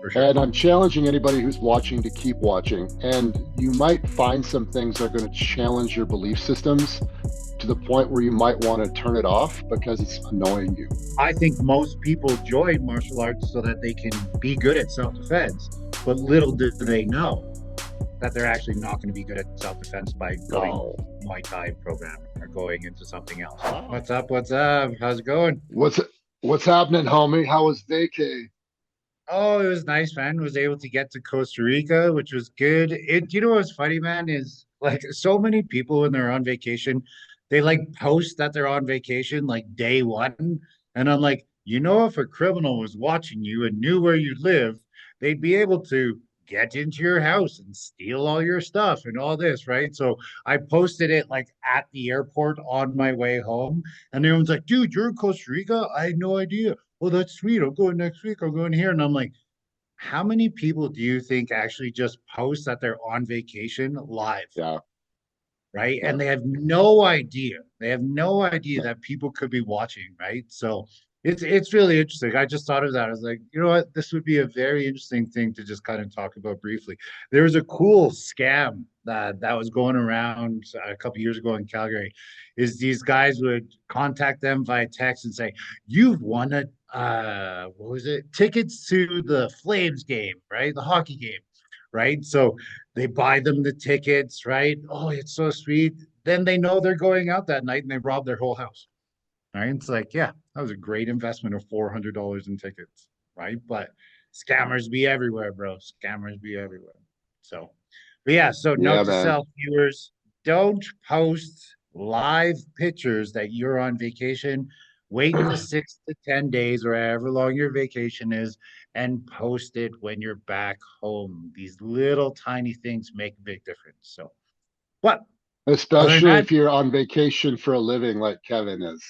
for sure. And I'm challenging anybody who's watching to keep watching. And you might find some things that are going to challenge your belief systems to the point where you might want to turn it off because it's annoying you. I think most people join martial arts so that they can be good at self-defense, but little do they know that they're actually not going to be good at self-defense by going Oh, Muay Thai program or going into something else. wow. What's up? What's up? How's it going? What's happening, homie? How was vacay? Oh, it was nice, man. Was able to get to Costa Rica, which was good. You know what's funny, man, is like so many people when they're on vacation, they like post that they're on vacation like day one. And I'm like, if a criminal was watching you and knew where you live, they'd be able to get into your house and steal all your stuff and all this, right? So I posted it like at the airport on my way home, and everyone's like, dude, you're in Costa Rica? I had no idea. Well, that's sweet. I'm going next week. I'm going here. And I'm like, how many people do you think actually just post that they're on vacation live, Yeah, right? yeah, And they have no idea. They have no idea yeah. that people could be watching, right? So it's really interesting. I just thought of that. I was like, you know what? This would be a very interesting thing to just kind of talk about briefly. There was a cool scam that was going around a couple years ago in Calgary. Is these guys would contact them via text and say, "You've won a what was it? Tickets to the Flames game, right? The hockey game." Right. So they buy them the tickets, right? Oh, it's so sweet. Then they know they're going out that night and they rob their whole house. Right. It's like, yeah, that was a great investment of $400 in tickets. Right. But scammers be everywhere, bro. Scammers be everywhere. So, but yeah, so Yeah, note to man. self viewers, don't post live pictures that you're on vacation. Wait the 6 to 10 days or however long your vacation is and post it when you're back home. These little tiny things make a big difference. So, but other than Especially that, if you're on vacation for a living like Kevin is.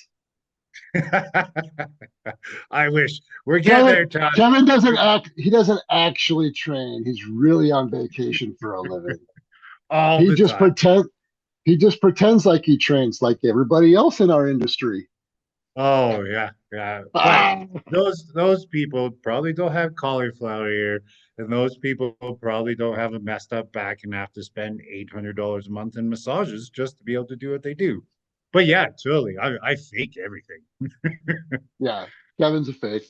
I wish we're getting Kevin there, Todd. Kevin doesn't actually train. He's really on vacation for a living. All He the just time. pretend he just pretends like he trains like everybody else in our industry. Oh yeah, yeah. But Ah, those people probably don't have cauliflower ear, and those people probably don't have a messed up back and have to spend $800 a month in massages just to be able to do what they do. But yeah, totally. I fake everything. yeah, Kevin's a fake.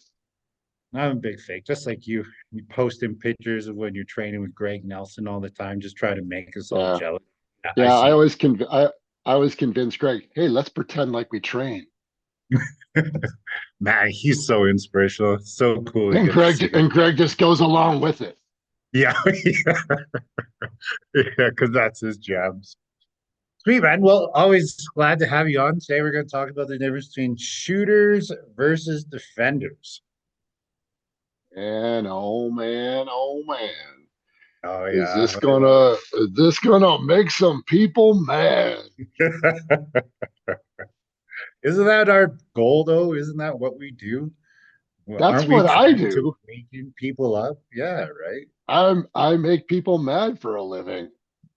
I'm a big fake, just like you. You posting pictures of when you're training with Greg Nelson all the time, just try to make us all Yeah. jealous. Yeah, I Yeah, see I always convince Greg, hey, let's pretend like we train. it. Man, he's so inspirational. It's so cool to get to see him. And Greg just goes along with it. Yeah, yeah, because that's his jams. Sweet, man. Well, always glad to have you on. Today we're going to talk about the difference between shooters versus defenders. And oh man. Oh yeah. Is this gonna make some people mad? Isn't that our goal though? Isn't that what we do? Well, That's aren't we what I trying to do. waken people up? Yeah, right. I make people mad for a living.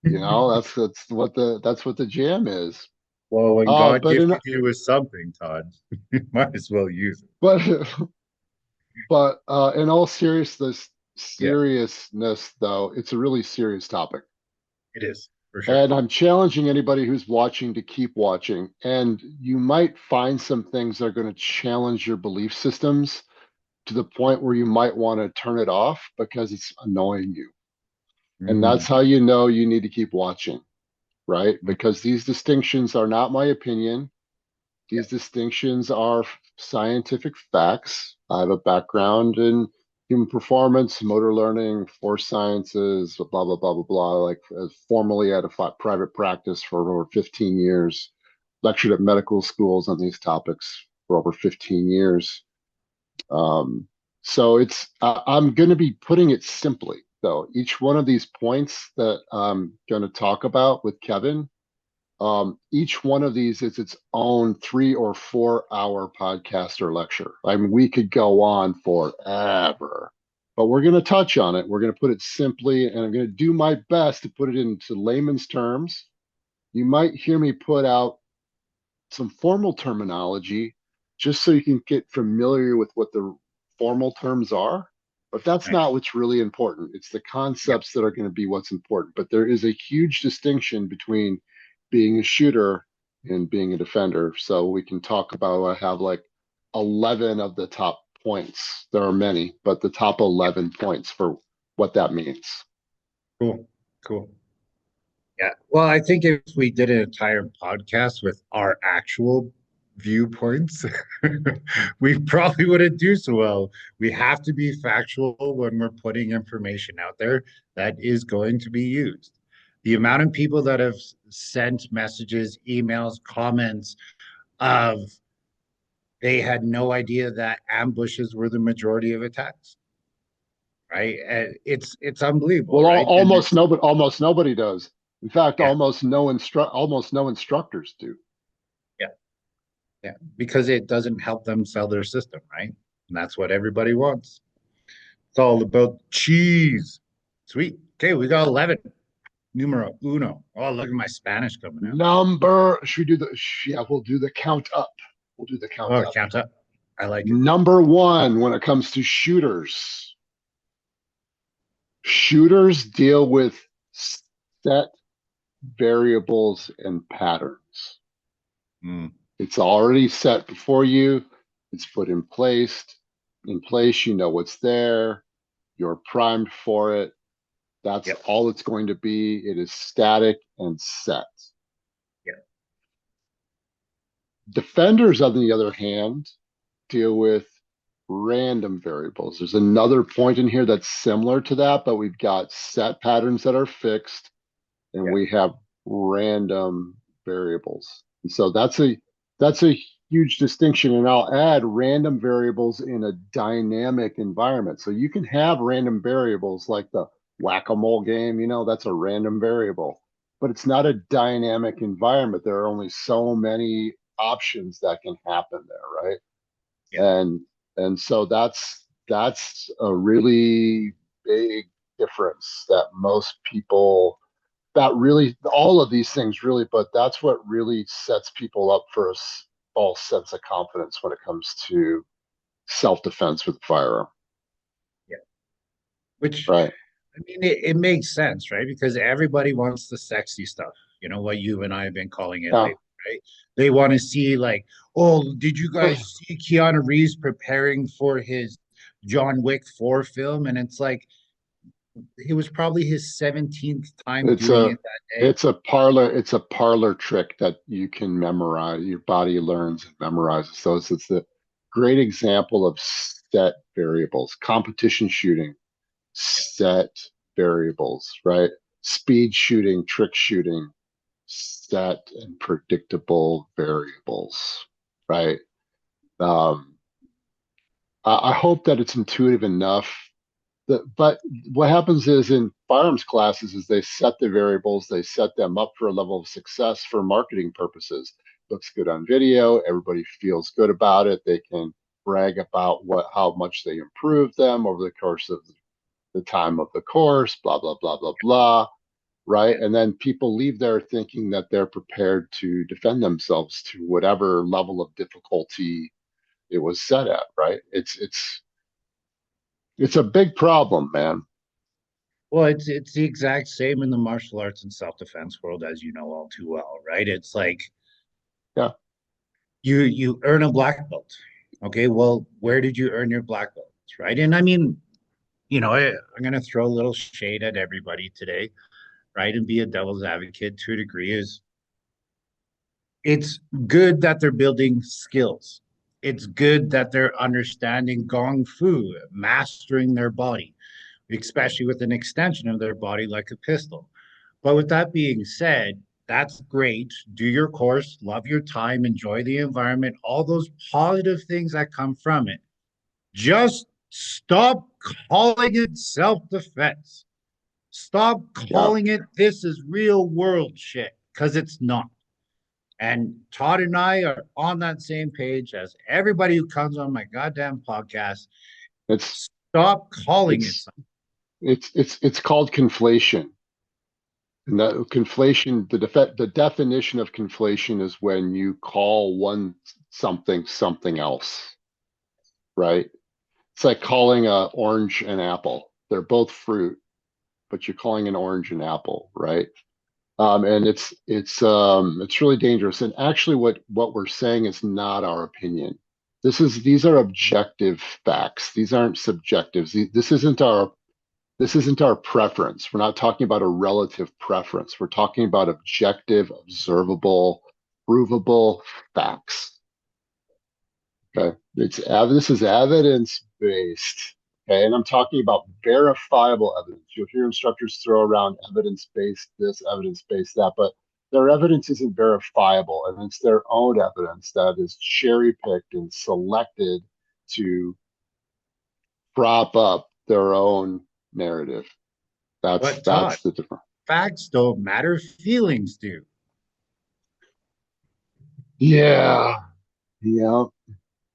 You know, that's what the jam is. Well, when Uh, God but in gifted you with something, Todd, you might as well use it. but in all Yeah, seriousness though, it's a really serious topic. it is for sure. And I'm challenging anybody who's watching to keep watching. And you might find some things that are going to challenge your belief systems to the point where you might want to turn it off because it's annoying you. And Mm, that's how you know you need to keep watching, right? Because these distinctions are not my opinion. yeah. These distinctions are scientific facts. I have a background in human performance, motor learning, force sciences, blah, blah, blah, blah, blah. Like formerly at a private practice for over 15 years, lectured at medical schools on these topics for over 15 years. Um, so I'm going to be putting it simply, though. Each one of these points that I'm going to talk about with Kevin, each one of these is its own 3 or 4 hour podcast or lecture. I mean, we could go on forever, but we're going to touch on it. We're going to put it simply, and I'm going to do my best to put it into layman's terms. You might hear me put out some formal terminology just so you can get familiar with what the formal terms are. But that's right? not what's really important. It's the Yep. concepts that are going to be what's important. But there is a huge distinction between being a shooter and being a defender. So we can talk about, I have like 11 of the top points. There are many, but the top Yep. 11 points for what that means. Cool. Cool. Yeah. Well, I think if we did an entire podcast with our actual viewpoints, we probably wouldn't do so well. We have to be factual when we're putting information out there that is going to be used. The amount of people that have sent messages, emails, comments of they had no idea that ambushes were the majority of attacks, right? And it's unbelievable, Well, right? And it's almost nobody does. In fact, yeah, almost no instructors do. yeah. Yeah, because it doesn't help them sell their system, right? And that's what everybody wants. It's all about cheese. Sweet. Okay, we got 11. Numero uno. Oh, look at my Spanish coming out. Number, should we do yeah, we'll do the count up. We'll do the count Oh, up. count up. I like it. Number one, when it comes to shooters, shooters deal with set variables and patterns. Mm, It's already set before you. It's put in place. In place, you know what's there. You're primed for it. That's yep. all it's going to be. It is static and set. Yep. Defenders, on the other hand, deal with random variables. There's another point in here that's similar to that, but we've got set patterns that are fixed and Yep. we have random variables. And so that's a huge distinction. And I'll add random variables in a dynamic environment. So you can have random variables like the whack-a-mole game, that's a random variable, but it's not a dynamic environment. There are only so many options that can happen there, right? Yep. And so that's a really big difference that most people that really all of these things really, but that's what really sets people up for a false sense of confidence when it comes to self-defense with a firearm. Yep. Which Right. I mean, it makes sense, right? Because everybody wants the sexy stuff. You know what you and I have been calling it Yeah. lately, right? They want to see like, oh, did you guys see Keanu Reeves preparing for his John Wick 4 film? And it's like it was probably his 17th time It's doing a it that day. it's a parlor trick that you can memorize. Your body learns and memorizes. So it's the great example of set variables. Competition shooting, Yeah, set variables, right? Speed shooting, trick shooting, set and predictable variables, right? Um, I hope that it's intuitive enough but what happens is in firearms classes is they set the variables, they set them up for a level of success for marketing purposes. Looks good on video, everybody feels good about it. They can brag about how much they improved them over the course of the time of the course, blah blah blah blah blah, right? yeah, And then people leave there thinking that they're prepared to defend themselves to whatever level of difficulty it was set at, right? It's a big problem, man. well, it's the exact same in the martial arts and self-defense world, as you know all too well, right? It's like Yeah. you earn a black belt. Okay, well, where did you earn your black belts, right? And I mean, I'm going to throw a little shade at everybody today, right? And be a devil's advocate to a degree is it's good that they're building skills. It's good that they're understanding gong fu, mastering their body, especially with an extension of their body like a pistol. But with that being said, that's great. Do your course, love your time, enjoy the environment, all those positive things that come from it. Just stop calling it self defense. Stop Yeah. calling it this is real world shit because it's not. And Todd and I are on that same page as everybody who comes on my goddamn podcast. It's Stop calling it it's something. it's called conflation. And that conflation, the definition of conflation is when you call one something something else, right? It's like calling a orange an apple. They're both fruit, but you're calling an orange an apple, right? And it's really dangerous. And actually, what we're saying is not our opinion. These are objective facts. These aren't subjectives. This isn't our preference. We're not talking about a relative preference. We're talking about objective, observable, provable facts. Okay. This is evidence based. Okay. And I'm talking about verifiable evidence. You'll hear instructors throw around evidence based this, evidence based that, but their evidence isn't verifiable. And it's their own evidence that is cherry picked and selected to prop up their own narrative. But Todd, That's the difference. facts don't matter, feelings do. Yeah. Yeah.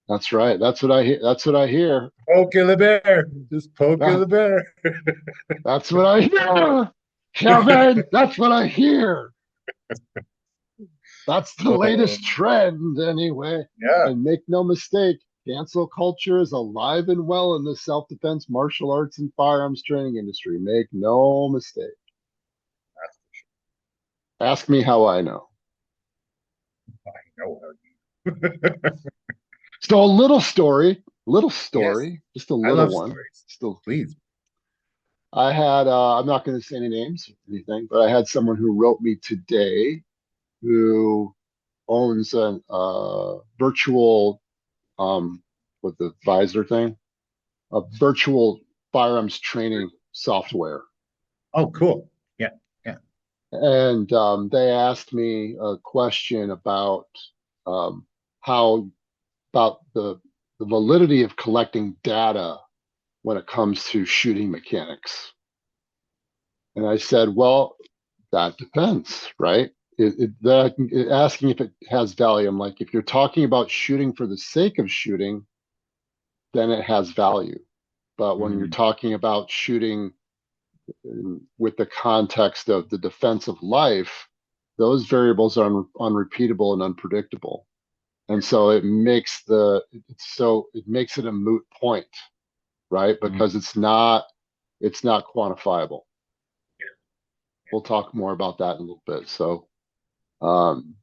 That's right. That's what I hear. That's what I hear. Poking the bear, just poking That, the bear. that's what I hear. Kevin, that's what I hear. That's the latest Um, trend, anyway. yeah, And make no mistake, cancel culture is alive and well in the self defense, martial arts, and firearms training industry. Make no mistake. Ask me how I know. I know how you. So, little Yes, story, just a I little love one. stories. Still, Please. I had, I'm not going to say any names or anything, but I had someone who wrote me today who owns a virtual with the visor thing, a virtual firearms training software. Oh, cool. Yeah, yeah. And they asked me a question about um, how about the validity of collecting data when it comes to shooting mechanics. And I said, well, that depends, right? Asking if it has value. I'm like, if you're talking about shooting for the sake of shooting, then it has value. But when you're Mm, talking about shooting with the context of the defense of life, those variables are unrepeatable and unpredictable. And so it makes it a moot point, right? mm, Because it's not quantifiable. We'll talk more about that in a little bit. So um,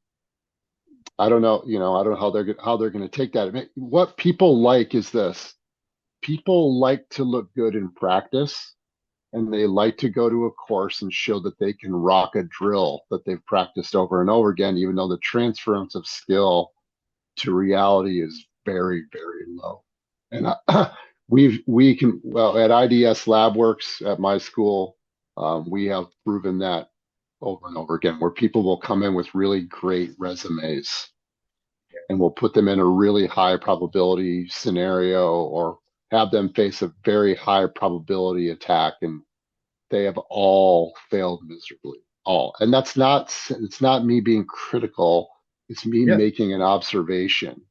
I don't know, I don't know how they're going to take that. I mean, what people like is this: people like to look good in practice, and they like to go to a course and show that they can rock a drill that they've practiced over and over again, even though the transference of skill to reality is very, very low. And we can, well, at IDS LabWorks at my school, we have proven that over and over again, where people will come in with really great resumes and we'll put them in a really high probability scenario or have them face a very high probability attack, and they have all failed miserably. All. And it's not me being critical, it's me yeah, making an observation.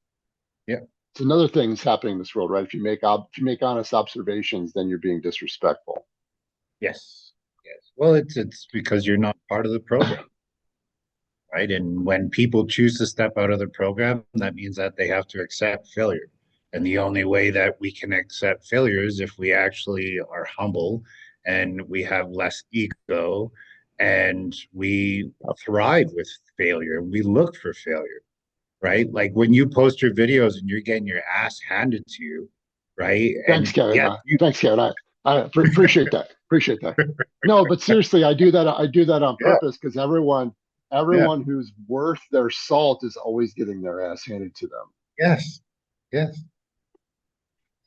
yeah. It's another thing that's happening in this world, right? If you make honest observations, then you're being disrespectful. Yes, yes. Well, it's because you're not part of the program, right? And when people choose to step out of the program, that means that they have to accept failure. And the only way that we can accept failure is if we actually are humble and we have less ego and we thrive with failure. We look for failure, right? Like when you post your videos and you're getting your ass handed to you, right? Thanks, And Kevin. yet you, Thanks, Kevin. Appreciate that. Appreciate that. No, but seriously, I do that. I do that on yeah, purpose because yeah, everyone who's worth their salt is always getting their ass handed to them. yes, yes,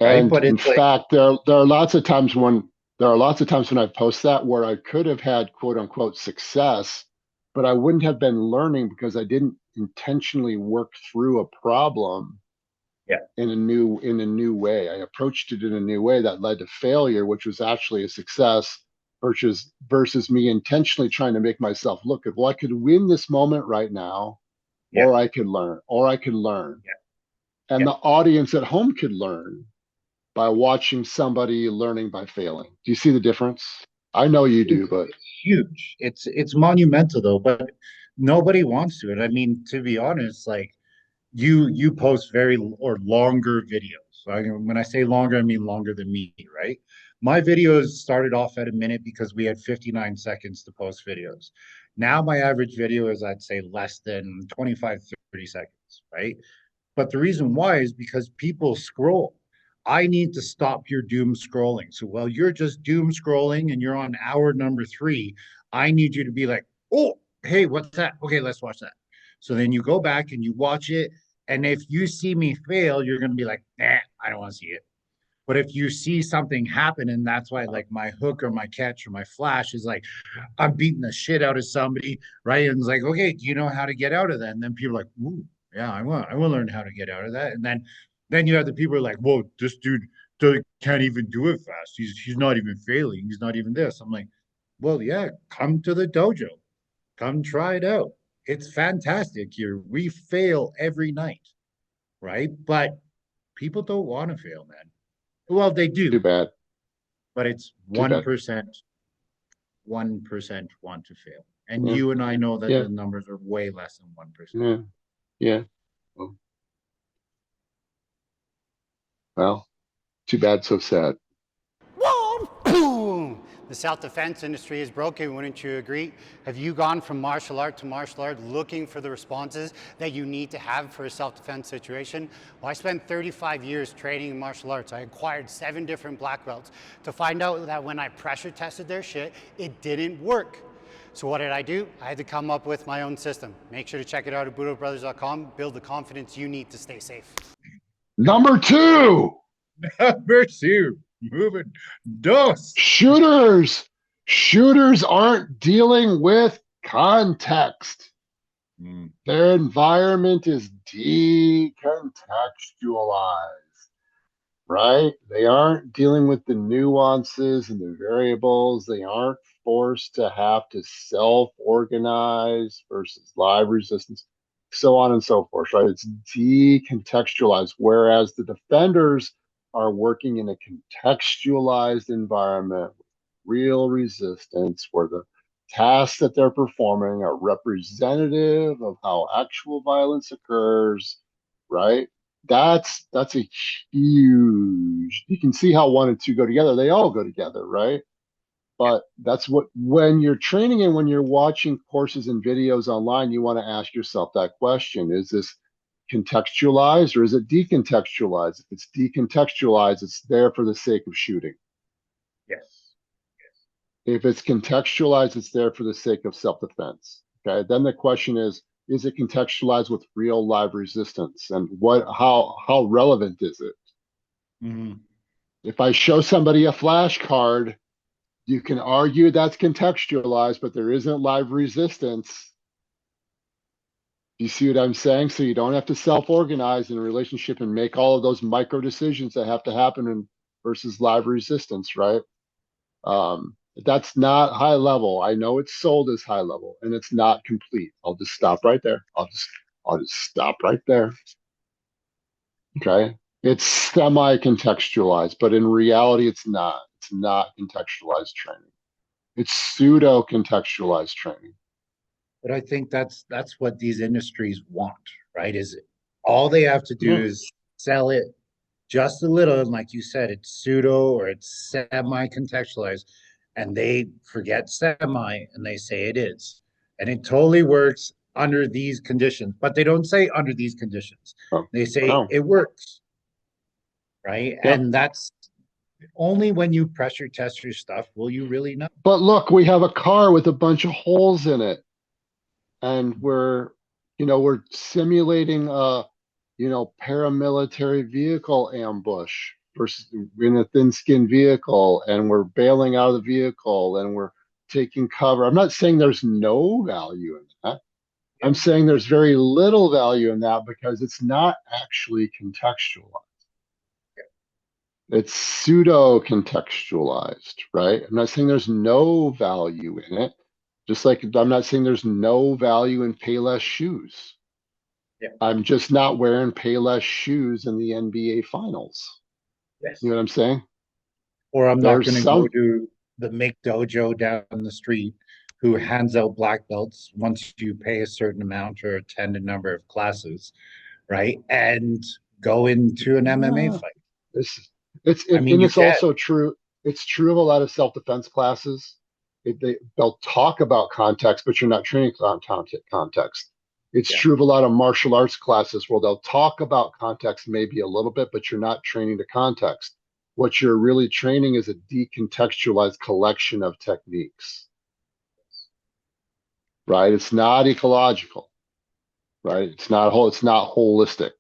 right. And But in it's like, fact, there are lots of times when I post that where I could have had quote unquote success, but I wouldn't have been learning because I didn't intentionally work through a problem yeah, in a new way. I approached it in a new way that led to failure, which was actually a success versus me intentionally trying to make myself look at, well, I could win this moment right now, yeah, or I could learn. yeah, And yeah. the audience at home could learn by watching somebody learning by failing. Do you see the difference? I know you do, but It's huge. It's monumental though, but nobody wants to. And I mean, to be honest, like you post very or longer videos. So when I say longer, I mean longer than me, right? My videos started off at a minute because we had 59 seconds to post videos. Now my average video is, I'd say, less than 25, 30 seconds, right? But the reason why is because people scroll. I need to stop your doom scrolling. So while you're just doom scrolling and you're on hour number three, I need you to be like, oh, hey, what's that? Okay, let's watch that. So then you go back and you watch it. And if you see me fail, you're going to be like, nah, I don't want to see it. But if you see something happen, and that's why like my hook or my catch or my flash is like, I'm beating the shit out of somebody, right? And it's like, okay, do you know how to get out of that? And then people are like, ooh, yeah, I want to learn how to get out of that. And then you have the people who are like, whoa, this dude can't even do it fast. He's not even failing. He's not even this. I'm like, well, yeah, come to the dojo. Come try it out. It's fantastic here. We fail every night, right? But people don't want to fail, man. Well, they Too do, bad. but it's Too bad. 1% want to fail. And Yeah. you and I know that Yeah. the numbers are way less than 1%. Yeah. Yeah. Well, too bad, so sad. Whoa! Boom! The self-defense industry is broken, wouldn't you agree? Have you gone from martial art to martial art looking for the responses that you need to have for a self-defense situation? Well, I spent 35 years training in martial arts. I acquired 7 different black belts to find out that when I pressure tested their shit, it didn't work. So what did I do? I had to come up with my own system. Make sure to check it out at budobrothers.com. Build the confidence you need to stay safe. Number two, Number two, moving dos. shooters. Shooters aren't dealing with context. Mm. Their environment is decontextualized, right? They aren't dealing with the nuances and the variables. They aren't forced to have to self organize versus live resistance, so on and so forth, right? It's decontextualized, whereas the defenders are working in a contextualized environment with real resistance where the tasks that they're performing are representative of how actual violence occurs, right? That's a huge. You can see how one and two go together. They all go together, right? But that's what when you're training and when you're watching courses and videos online, you want to ask yourself that question: Is this contextualized or is it decontextualized? If it's decontextualized, it's there for the sake of shooting. Yes. If it's contextualized, it's there for the sake of self-defense. Okay. Then the question is it contextualized with real live resistance? And how relevant is it? Mm-hmm. If I show somebody a flashcard, you can argue that's contextualized, but there isn't live resistance. You see what I'm saying? So you don't have to self-organize in a relationship and make all of those micro decisions that have to happen in versus live resistance, right? That's not high level. I know it's sold as high level and it's not complete. I'll just stop right there. I'll just stop right there. Okay. It's semi-contextualized, but in reality, it's not. It's not contextualized training. It's pseudo contextualized training. But I think that's what these industries want, right? Is all they have to do Yeah. is sell it just a little, and like you said, it's pseudo or it's semi-contextualized, and they forget semi and they say it is. And it totally works under these conditions, but they don't say under these conditions. Oh, They say wow. it works, right? Yeah. And that's only when you pressure test your stuff will you really know. But look, we have a car with a bunch of holes in it, and we're simulating a paramilitary vehicle ambush versus in a thin skinned vehicle, and we're bailing out of the vehicle and we're taking cover. I'm not saying there's no value in that. I'm Yeah. saying there's very little value in that because it's not actually contextualized. It's pseudo contextualized, right? I'm not saying there's no value in it. Just like I'm not saying there's no value in Payless shoes. Yeah. I'm just not wearing Payless shoes in the NBA finals. You Yes. know what I'm saying? Or I'm not There's going to go some, to the Mick Dojo down the street who hands out black belts once you pay a certain amount or attend a number of classes, right? And go into an MMA uh, fight. It's I mean, and you it's can. also true. It's true of a lot of self-defense classes. They'll talk about context, but you're not training on context. It's Yeah. true of a lot of martial arts classes where they'll talk about context maybe a little bit, but you're not training the context. What you're really training is a decontextualized collection of techniques, right? It's not ecological, Yeah. right? It's not whole. It's not holistic.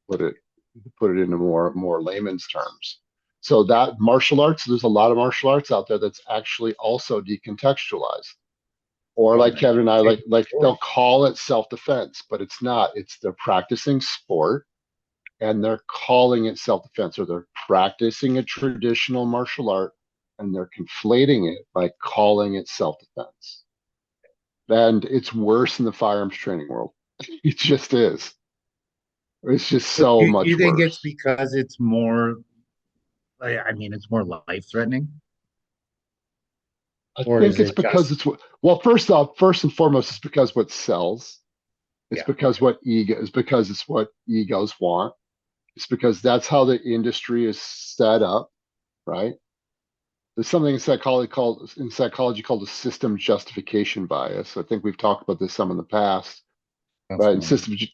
Put it into more layman's terms. So that martial arts, there's a lot of martial arts out there that's actually also decontextualized. Or Oh like man. Kevin and I, Okay, like sure. they'll call it self-defense, but it's not. It's they're practicing sport and they're calling it self-defense, or they're practicing a traditional martial art and they're conflating it by calling it self-defense. And it's worse in the firearms training world. It just is. It's just But so do you much think it's worse. because it's more, I mean, it's more life threatening, I or think is it's it because just, it's what, well, first off, first and foremost, it's because what sells. It's yeah, because okay, what ego is because it's what egos want. It's because that's how the industry is set up, right? There's something in psychology called a system justification bias. I think we've talked about this some in the past, sounds right? And familiar.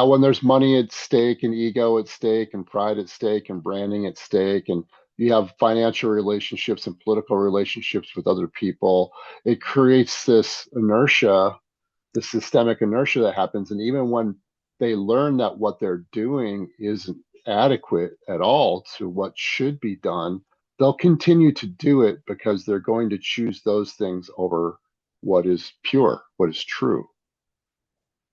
when there's money at stake and ego at stake and pride at stake and branding at stake and you have financial relationships and political relationships with other people, it creates this inertia, the systemic inertia that happens. And even when they learn that what they're doing isn't adequate at all to what should be done, they'll continue to do it because they're going to choose those things over what is pure, what is true.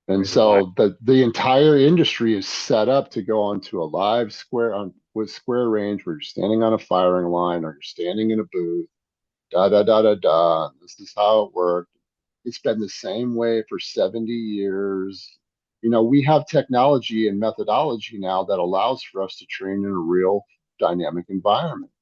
And Always a lie. so the entire industry is set up to go onto a live square on with square range where you're standing on a firing line or you're standing in a booth, da da da da da. This is how it works. It's been the same way for 70 years. You know, we have technology and methodology now that allows for us to train in a real dynamic environment.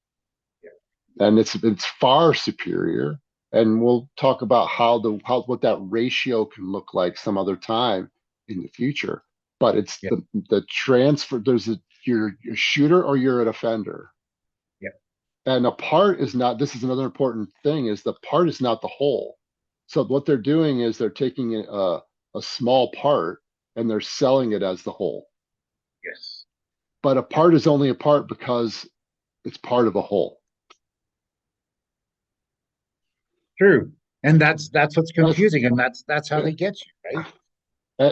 Yeah. And it's far superior. And we'll talk about how what that ratio can look like some other time in the future. But it's Yeah. the transfer, you're a shooter or you're an offender. Yeah. And a part is not, this is another important thing, is the part is not the whole. So what they're doing is they're taking a small part and they're selling it as the whole. Yes. But a part is only a part because it's part of a whole. True. And that's what's That's confusing, and that's how they get you, right?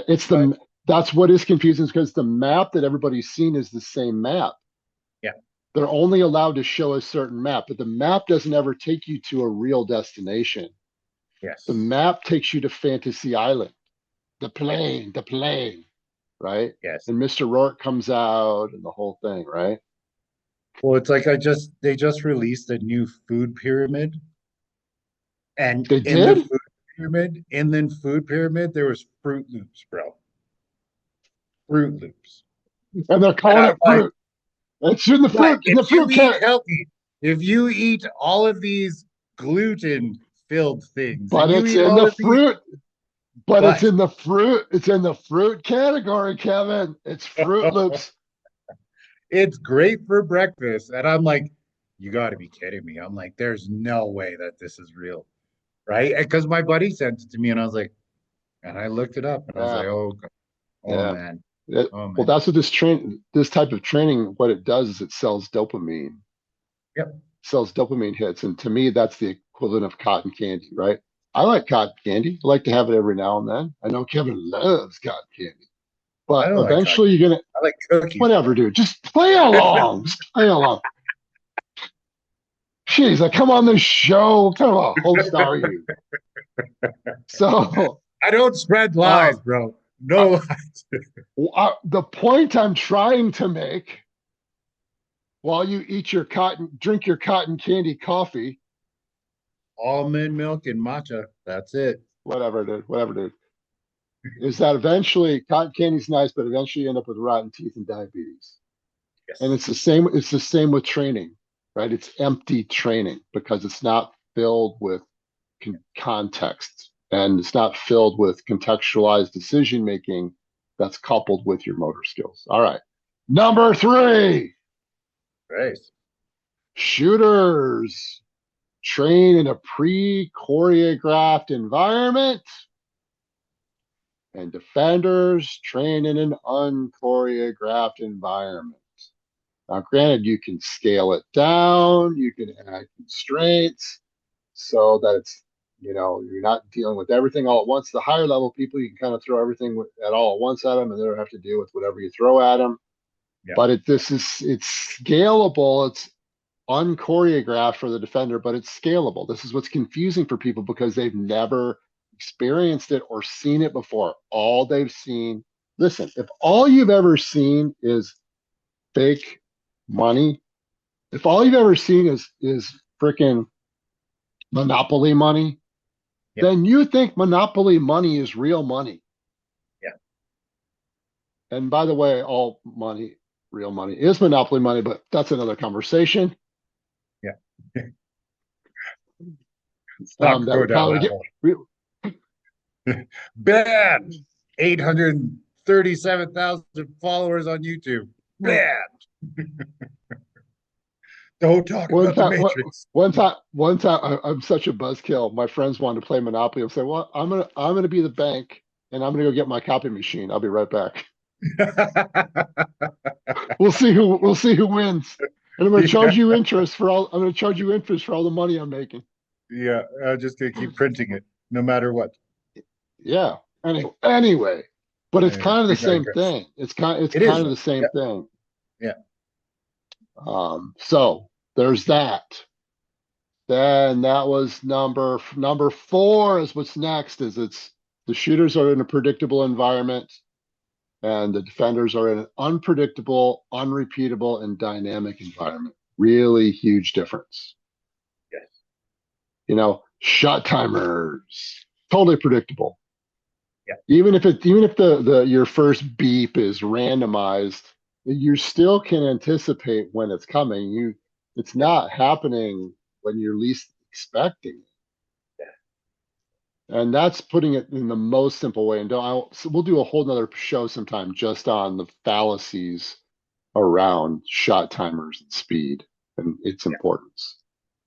it's But the that's what is confusing because the map that everybody's seen is the same map. yeah, They're only allowed to show a certain map, but the map doesn't ever take you to a real destination. The yes. map takes you to Fantasy Island, the plane, right? Yes. And Mr. Rourke comes out and the whole thing, right? Well, it's like they just released a new food pyramid, and They did, in the food pyramid, there was Fruit Loops, bro. Fruit Loops. and they're And calling I'm it like, fruit. It's in the but fruit. The fruit can't, if you eat all of these gluten filled things and but you it's eat in all the of these, fruit. But it's but in the fruit. It's in the fruit category, Kevin. It's Fruit Loops. it's great for breakfast. And I'm like, you got to be kidding me. I'm like, there's no way that this is real. Right. Because my buddy sent it to me and I was like, and I looked it up and I was Yeah, like, oh, oh yeah. man. Oh Well, man. that's what this type of training, what it does is it sells dopamine, Yep. sells dopamine hits. And to me, that's the equivalent of cotton candy, right? I like cotton candy. I like to have it every now and then. I know Kevin loves cotton candy, I but don't like cotton. eventually you're going to, I like cookies, whatever, bro. dude, just play along. Just play along. Jeez, I come on this show. What kind of a host are you? So, I don't spread lies, um, bro. No lies. the point I'm trying to make while you drink your cotton candy coffee, Almond milk and matcha. That's it. whatever, dude, is that eventually cotton candy's nice, but eventually you end up with rotten teeth and diabetes. And Yes. it's the same with training, right? It's empty training because it's not filled with context and it's not filled with contextualized decision making that's coupled with your motor skills. All right. Number three. Right. Shooters train in a pre-choreographed environment, and defenders train in an unchoreographed environment. Now, granted, you can scale it down, you can add constraints so that it's, you're not dealing with everything all at once. The higher level people, you can kind of throw everything at all at once at them, and they don't have to deal with whatever you throw at them. Yeah. But it's scalable. It's unchoreographed for the defender, but it's scalable. This is what's confusing for people because they've never experienced it or seen it before. All they've seen, listen, if all you've ever seen is fake money, if all you've ever seen is freaking monopoly money, Yeah. then you think monopoly money is real money. Yeah. And by the way, all money, real money is monopoly money, but that's another conversation. Yeah. Stop That go would down probably that get hole. Banned. 837,000 followers on YouTube. Banned. Don't talk one about the time. Matrix. One time, I'm such a buzzkill. My friends wanted to play Monopoly. I'm saying, "Well, I'm gonna be the bank, and I'm gonna go get my copy machine. I'll be right back. We'll see who wins, and I'm gonna charge you interest for all. I'm gonna charge you interest for all the money I'm making. Yeah, I'm just gonna keep printing it, no matter what. Yeah. Anyway, but it's Anyway, kind of the we same digress. thing. It's It is kind of though. the same Yeah, thing. yeah, So there's that. Then that was number four is what's next is it's the shooters are in a predictable environment and the defenders are in an unpredictable, unrepeatable, and dynamic environment. Really huge difference. yes, Shot timers, totally predictable. yeah, Even if the your first beep is randomized, you still can anticipate when it's coming. It's yeah, not happening when you're least expecting. And that's putting it in the most simple way. And so we'll do a whole nother show sometime just on the fallacies around shot timers and speed and its yeah. importance.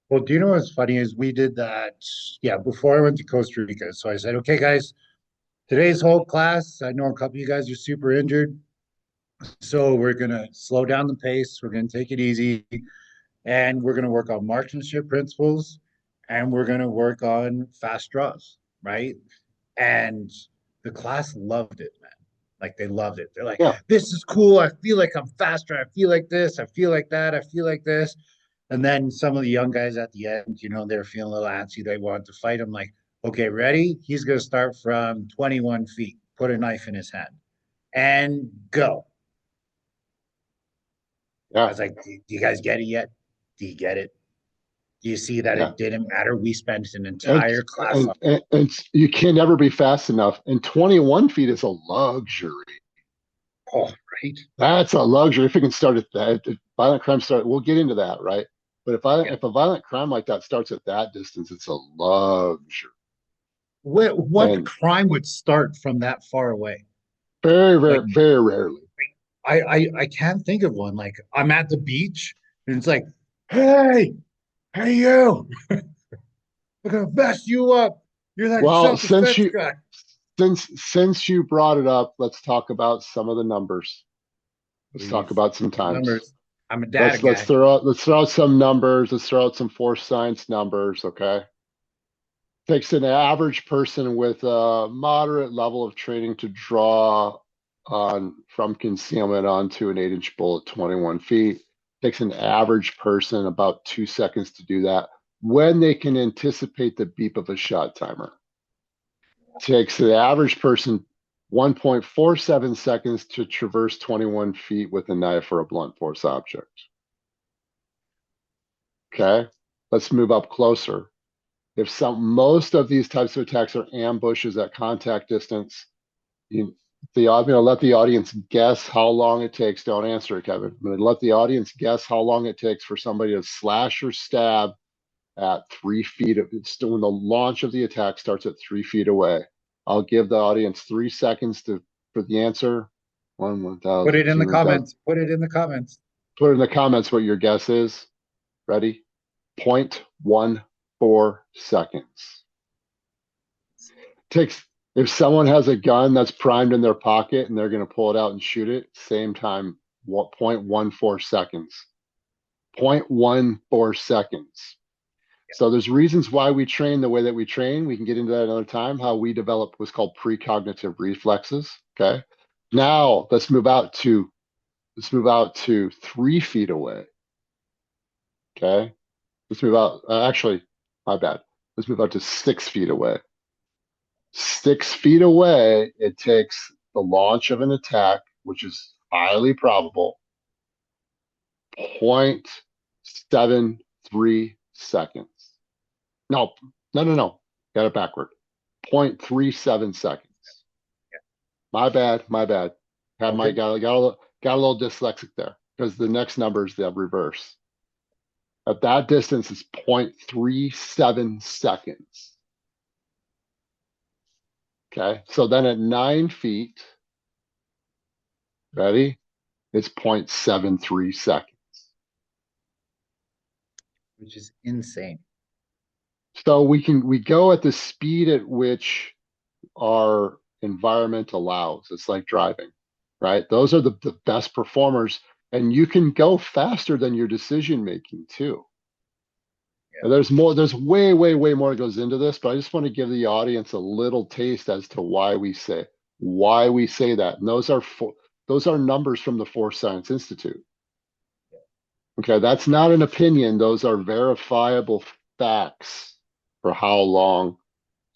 Well, do you know what's funny is we did that, yeah, before I went to Costa Rica. So I said, okay, guys, today's whole class, I know a couple of you guys are super injured. So we're gonna slow down the pace, we're gonna take it easy, and we're gonna work on marksmanship principles, and we're gonna work on fast draws, right? And the class loved it, man. Like they loved it. They're like, Yeah. this is cool. I feel like I'm faster. I feel like this. I feel like that. I feel like this. And then some of the young guys at the end, they're feeling a little antsy. They want to fight. I'm like, okay, ready? He's going to start from 21 feet, put a knife in his hand, and go. I Yeah. was like, do you guys get it yet? Do you get it? Do you see that Yeah. it didn't matter? We spent an And, entire class on. and you can never be fast enough. And 21 feet is a luxury. Oh, right. That's a luxury. If it can start at that, if violent crime start, we'll get into that, right? But Yeah. if a violent crime like that starts at that distance, it's a luxury. What And crime would start from that far away? very, very, Like very rarely. I can't think of one. Like I'm at the beach and it's like, hey you, I'm gonna mess you up. You're that Well, self-defense guy. since you brought it up, let's talk about some of the numbers. Let's talk Please. about some times. Numbers. I'm a data Let's guy. throw out some numbers. Let's throw out some force science numbers, okay? Takes an average person with a moderate level of training to draw on from concealment onto an 8-inch bullet 21 feet. Takes an average person about 2 seconds to do that when they can anticipate the beep of a shot timer. Takes the average person 1.47 seconds to traverse 21 feet with a knife or a blunt force object. Okay, let's move up closer. Most of these types of attacks are ambushes at contact distance. I'm going to let the audience guess how long it takes. Don't answer it, Kevin. I'm going to let the audience guess how long it takes for somebody to slash or stab at 3 feet. When the launch of the attack starts at 3 feet away. I'll give the audience 3 seconds for the answer. 1,000, Put it in the 1,000. comments. Put it in the comments. Put in the comments what your guess is. Ready? 0.14 seconds. Takes if someone has a gun that's primed in their pocket and they're going to pull it out and shoot it, same time, 0.14 seconds. 0.14 seconds. So there's reasons why we train the way that we train. We can get into that another time, how we develop what's called precognitive reflexes. Okay. Now let's move out to 3 feet away. Okay. Let's move out. Actually, my bad. Let's move out to 6 feet away. 6 feet away, it takes the launch of an attack, which is highly probable, 0.73 seconds. No, no. Got it backward. 0.37 seconds. My bad. Had my Okay. got a little dyslexic there because the next number is the reverse. At that distance, it's 0.37 seconds. Okay, so then at 9 feet, ready? It's 0.73 seconds. Which is insane. So we go at the speed at which our environment allows. It's like driving, right? Those are the best performers, and you can go faster than your decision making too. Yeah. There's more, there's way more that goes into this, but I just want to give the audience a little taste as to why we say that. And those are numbers from the Force Science Institute. Okay, that's not an opinion. Those are verifiable facts for how long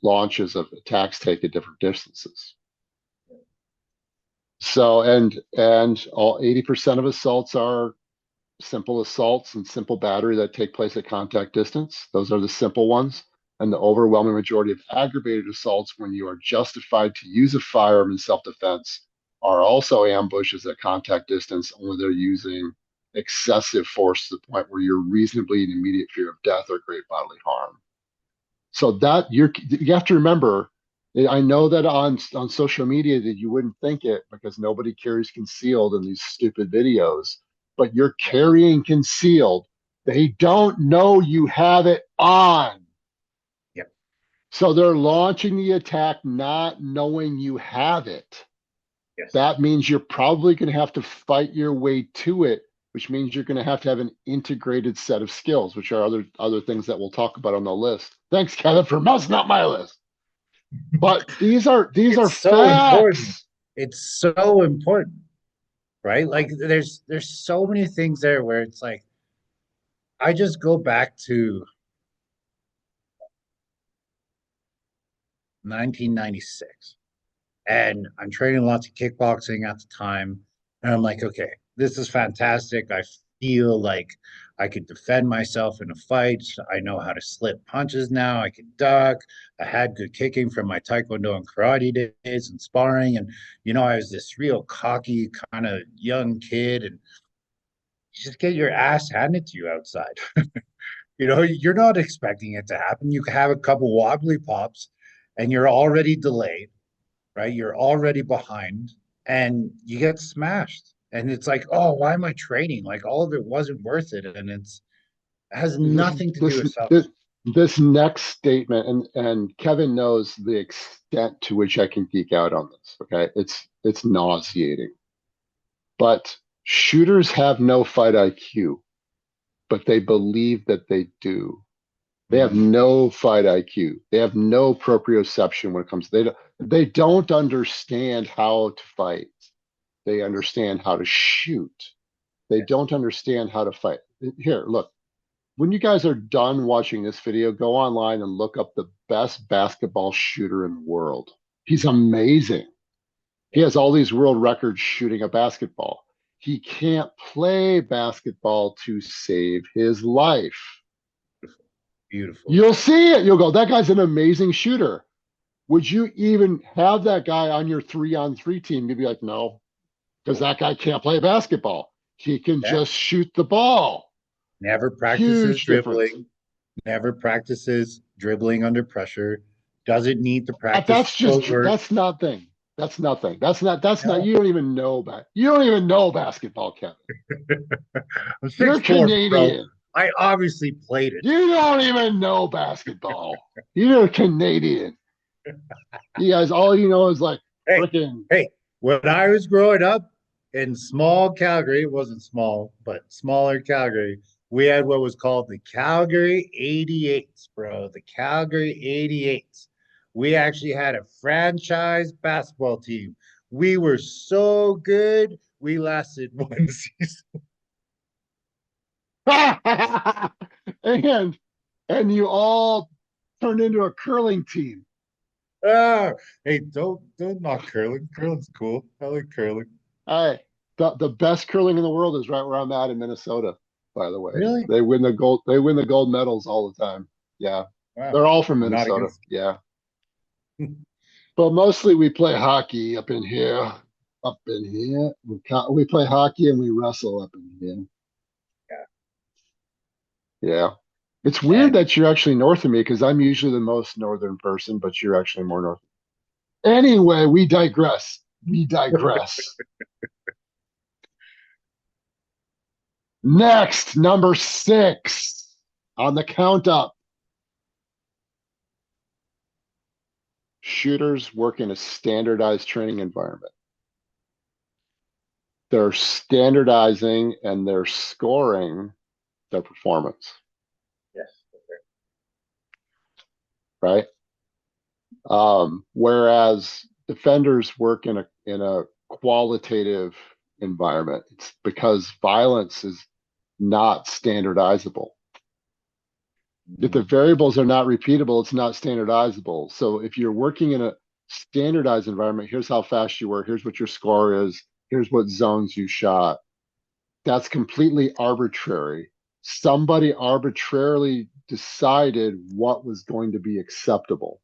launches of attacks take at different distances. So, and all 80% of assaults are simple assaults and simple battery that take place at contact distance. Those are the simple ones. And the overwhelming majority of aggravated assaults, when you are justified to use a firearm in self-defense, are also ambushes at contact distance, only they're using excessive force to the point where you're reasonably in immediate fear of death or great bodily harm. So that you have to remember, I know that on social media that you wouldn't think it because nobody carries concealed in these stupid videos, but you're carrying concealed. They don't know you have it on. Yep. So they're launching the attack not knowing you have it. Yes. That means you're probably going to have to fight your way to it, which means you're going to have an integrated set of skills, which are other things that we'll talk about on the list. Thanks, Kevin, for messing up my list. But these are It's so important. facts. It's so important, right? Like there's so many things there where it's like I just go back to 1996 and I'm training lots of kickboxing at the time. And I'm like, okay, this is fantastic. I feel like I could defend myself in a fight. I know how to slip punches now. I can duck. I had good kicking from my taekwondo and karate days and sparring. And, I was this real cocky kind of young kid. And you just get your ass handed to you outside. You're not expecting it to happen. You have a couple wobbly pops and you're already delayed, right? You're already behind and you get smashed. And it's like, oh, why am I training? Like all of it wasn't worth it. And it has This nothing to do this with self. this, this next statement, and Kevin knows the extent to which I can geek out on this. Okay, it's nauseating. But shooters have no fight IQ, but they believe that they do. They have no fight IQ. They have no proprioception when it comes. They don't understand how to fight. They understand how to shoot. They don't understand how to fight. Here, look. When you guys are done watching this video, go online and look up the best basketball shooter in the world. He's amazing. He has all these world records shooting a basketball. He can't play basketball to save his life. Beautiful. You'll see it. You'll go, that guy's an amazing shooter. Would you even have that guy on your 3-on-3 team? You'd be like, no, because that guy can't play basketball. He can Yeah. just shoot the ball. Never practices Huge difference. dribbling. Never practices dribbling under pressure. Doesn't need to That's practice just footwork. that's nothing. That's nothing. That's not, No, you don't even know you don't even know basketball, Kevin. I'm You're 6'4", bro. Canadian. I obviously played it. You don't even know basketball. You're Canadian. You guys, all you know is like Hey, freaking. hey, when I was growing up in small Calgary, it wasn't small, but smaller Calgary, we had what was called the Calgary 88s, bro. The Calgary 88s. We actually had a franchise basketball team. We were so good, we lasted one season. and you all turned into a curling team. Ah, hey, don't knock curling. Curling's cool. I like curling. Hey, the best curling in the world is right where I'm at in Minnesota, by the way. Really? They win the gold medals all the time. Yeah. Wow. They're all from I'm not Minnesota. against Yeah. But mostly we play hockey up in here. Up in here. We play hockey and we wrestle up in here. Yeah. It's weird and that you're actually north of me because I'm usually the most northern person, but you're actually more north. Anyway, we digress. We digress. Next, number 6 on the count up. Shooters work in a standardized training environment. They're standardizing and they're scoring their performance, yes. right? Whereas defenders work in a qualitative environment. It's because violence is not standardizable. If the Mm. variables are not repeatable, it's not standardizable. So if you're working in a standardized environment, here's how fast you were, here's what your score is, here's what zones you shot. That's completely arbitrary. Somebody arbitrarily decided what was going to be acceptable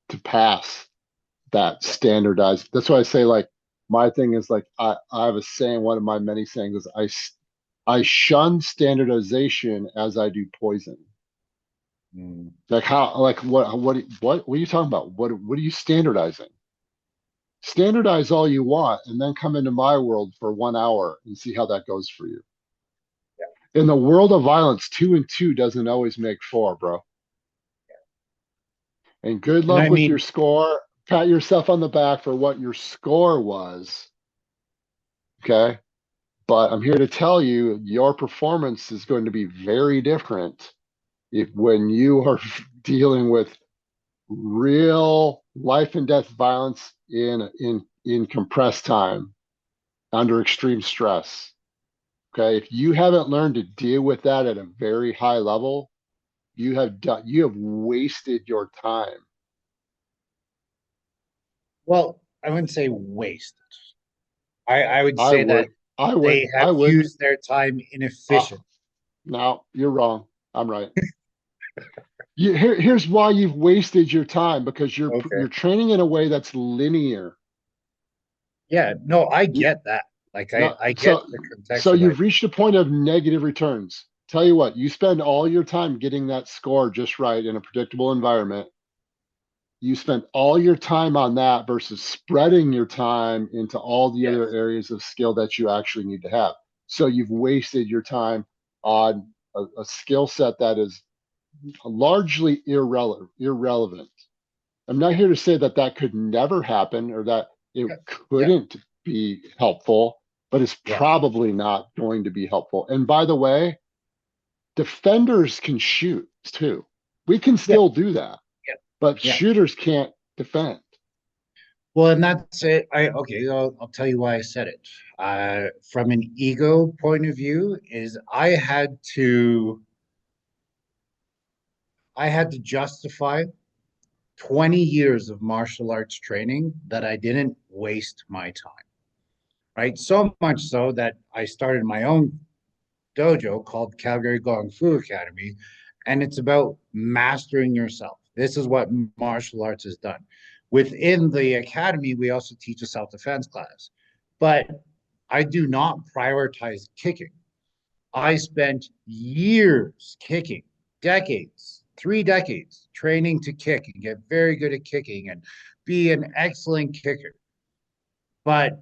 to pass that Yeah. standardized. That's why I say, like, my thing is like I have a saying, one of my many sayings is I shun standardization as I do poison. Mm. Like how, like what are you talking about? What are you standardizing? Standardize all you want and then come into my world for 1 hour and see how that goes for you. In the world of violence, 2 and 2 doesn't always make 4, bro. And good And luck I with your mean, score. Pat yourself on the back for what your score was. Okay. But I'm here to tell you your performance is going to be very different if when you are dealing with real life and death violence in compressed time under extreme stress. Okay. If you haven't learned to deal with that at a very high level, you have wasted your time. well, I wouldn't say wasted. I would I say that would, I would, they have I would. used their time Uh, inefficient. no, you're wrong. I'm right. Here's why you've wasted your time, because Okay. you're training in a way that's linear. Yeah, no, I You, get that. Like no, I get so the so contextualization. you've reached a point of negative returns. Tell you what, you spend all your time getting that score just right in a predictable environment. You spent all your time on that versus spreading your time into all the other Yes. areas of skill that you actually need to have. So you've wasted your time on a skill set that is largely irrelevant. I'm not Yeah. here to say that that could never happen or that it Yeah. Yeah. couldn't be helpful, but it's Yeah. probably not going to be helpful. And by the way, defenders can shoot too. We can Yeah. still do that, Yeah. but Yeah. shooters can't defend. Well, and that's it. I'll tell you why I said it. From an ego point of view, is I had to justify 20 years of martial arts training that I didn't waste my time, right? So much so that I started my own dojo called Calgary Kung Fu Academy, and it's about mastering yourself. This is what martial arts has done. Within the academy, we also teach a self-defense class, but I do not prioritize kicking. I spent years kicking, decades, 3 decades training to kick and get very good at kicking and be an excellent kicker. But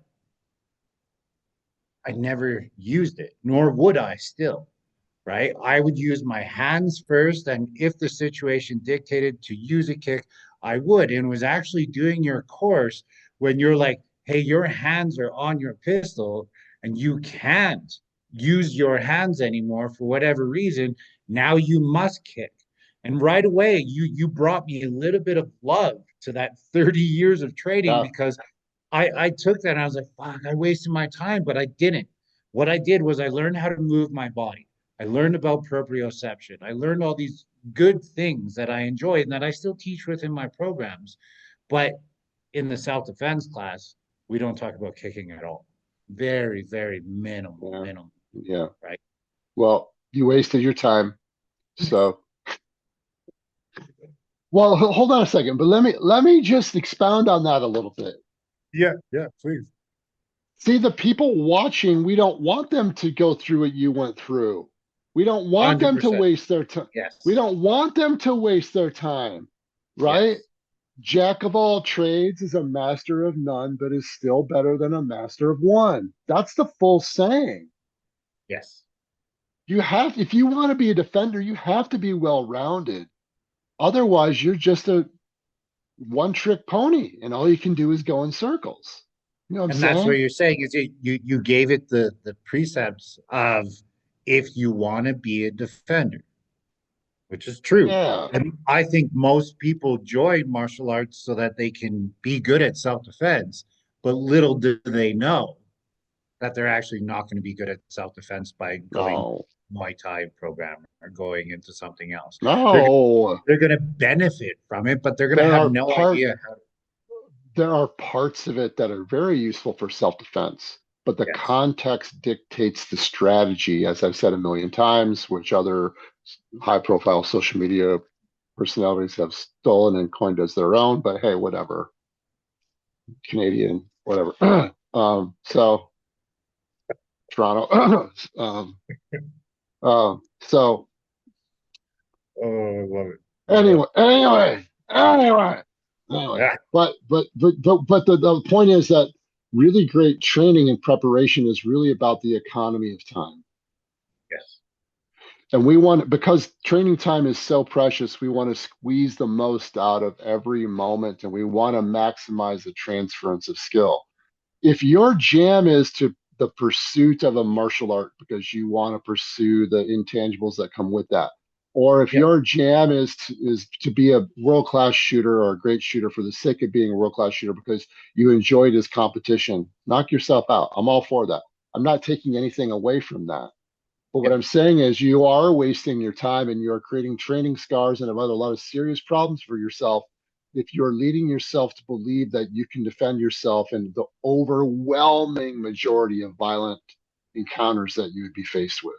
I never used it, nor would I still, right? I would use my hands first. And if the situation dictated to use a kick, I would. And it was actually doing your course when you're like, hey, your hands are on your pistol and you can't use your hands anymore for whatever reason. Now you must kick. And right away, you brought me a little bit of love to that 30 years of training Yeah. because I took that and I was like, fuck, I wasted my time, but I didn't. What I did was I learned how to move my body. I learned about proprioception. I learned all these good things that I enjoyed and that I still teach within my programs. But in the self-defense class, we don't talk about kicking at all. Very, very minimal, Yeah. minimal, Yeah. right? Well, you wasted your time. So, well, hold on a second, but let me just expound on that a little bit. Yeah, please. See, the people watching, we don't want them to go through what you went through. We don't want them to 100%. waste their time. We Yes. don't want them to waste their time, right? Yes. Jack of all trades is a master of none, but is still better than a master of one. That's the full saying. Yes. You have, if you want to be a defender, you have to be well rounded. Otherwise, you're just a one trick pony, and all you can do is go in circles. You know what I'm And that's what saying? you're saying is you gave it the precepts of if you want to be a defender, which is true. Yeah. And I think most people join martial arts so that they can be good at self-defense, but little do they know that they're actually not going to be good at self-defense by going No. Muay Thai program or going into something else. They're No. they're going to benefit from it, but they're going to There have are no part idea how to. there are parts of it that are very useful for self-defense, but the Yes. context dictates the strategy, as I've said a million times, which other high-profile social media personalities have stolen and coined as their own. But hey, whatever. Canadian, whatever. So Toronto. So Oh, I love it. I love anyway, anyway, anyway, it. anyway. Yeah. But the point is that really great training and preparation is really about the economy of time. Yes. And we want, because training time is so precious, we want to squeeze the most out of every moment, and we want to maximize the transference of skill. If your jam is to the pursuit of a martial art because you want to pursue the intangibles that come with that, or if Yep. your jam is to be a world class shooter or a great shooter for the sake of being a world class shooter because you enjoy it as competition, knock yourself out. I'm all for that. I'm not taking anything away from that. But what Yep. I'm saying is you are wasting your time and you're creating training scars and have had a lot of serious problems for yourself if you're leading yourself to believe that you can defend yourself in the overwhelming majority of violent encounters that you would be faced with.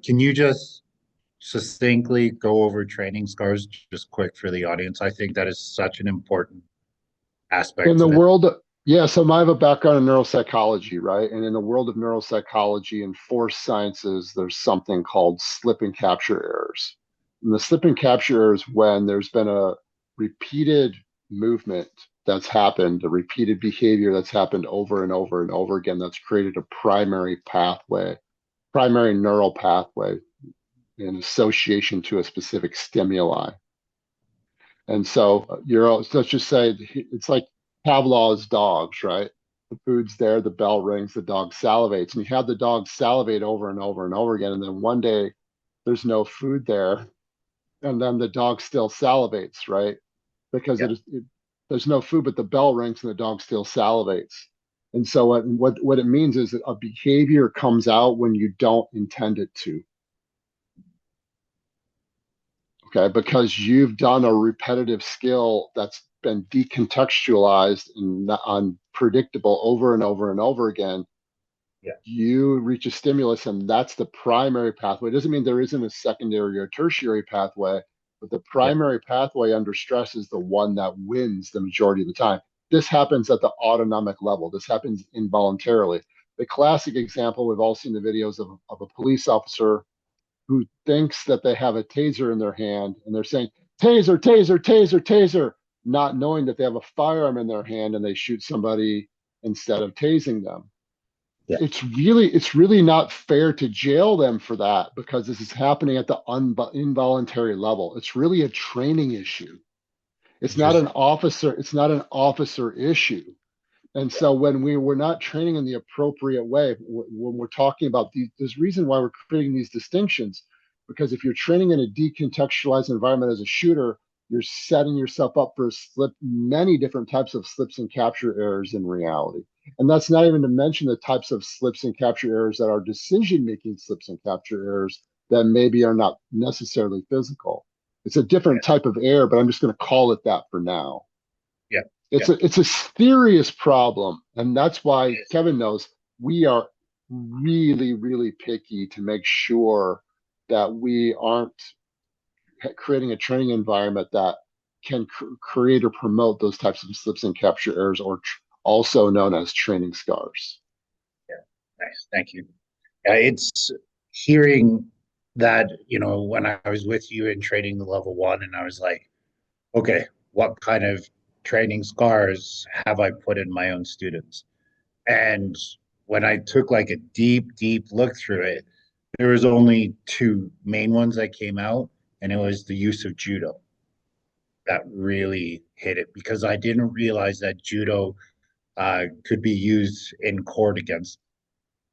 Can you just succinctly go over training scars just quick for the audience? I think that is such an important In aspect the to this. world, yeah, so I have a background in neuropsychology, right? And in the world of neuropsychology and force sciences, there's something called slip and capture errors. And the slip and capture errors when there's been a repeated movement that's happened, a repeated behavior that's happened over and over and over again, that's created a primary pathway, primary neural pathway in association to a specific stimuli. And so let's just say it's like Pavlov's dogs, right? The food's there, the bell rings, the dog salivates, and you have the dog salivate over and over and over again. And then one day there's no food there, and then the dog still salivates, right? Because Yeah. there's no food, but the bell rings and the dog still salivates. And so what it means is that a behavior comes out when you don't intend it to. Okay, because you've done a repetitive skill that's been decontextualized and unpredictable over and over and over again. Yeah. You reach a stimulus, and that's the primary pathway. It doesn't mean there isn't a secondary or tertiary pathway, but the Yeah. primary pathway under stress is the one that wins the majority of the time. This happens at the autonomic level, this happens involuntarily. The classic example, we've all seen the videos of a police officer who thinks that they have a taser in their hand and they're saying, taser, taser, taser, taser, not knowing that they have a firearm in their hand and they shoot somebody instead of tasing them. Yeah. It's really not fair to jail them for that, because this is happening at the involuntary level. It's really a training issue. It's not an officer issue. And so when we're not training in the appropriate way, when we're talking about there's reason why we're creating these distinctions, because if you're training in a decontextualized environment as a shooter, you're setting yourself up for many different types of slips and capture errors in reality. And that's not even to mention the types of slips and capture errors that are decision-making slips and capture errors that maybe are not necessarily physical. It's a different type of error, but I'm just going to call it that for now. Yeah. It's a serious problem, and that's why Kevin knows we are really, really picky to make sure that we aren't creating a training environment that can create or promote those types of slips and capture errors, or also known as training scars. Yeah, nice, thank you. It's hearing that, when I was with you in training the level 1, and I was like, okay, what kind of training scars have I put in my own students? And when I took like a deep, deep look through it, there was only 2 main ones that came out, and it was the use of judo that really hit it, because I didn't realize that judo could be used in court against,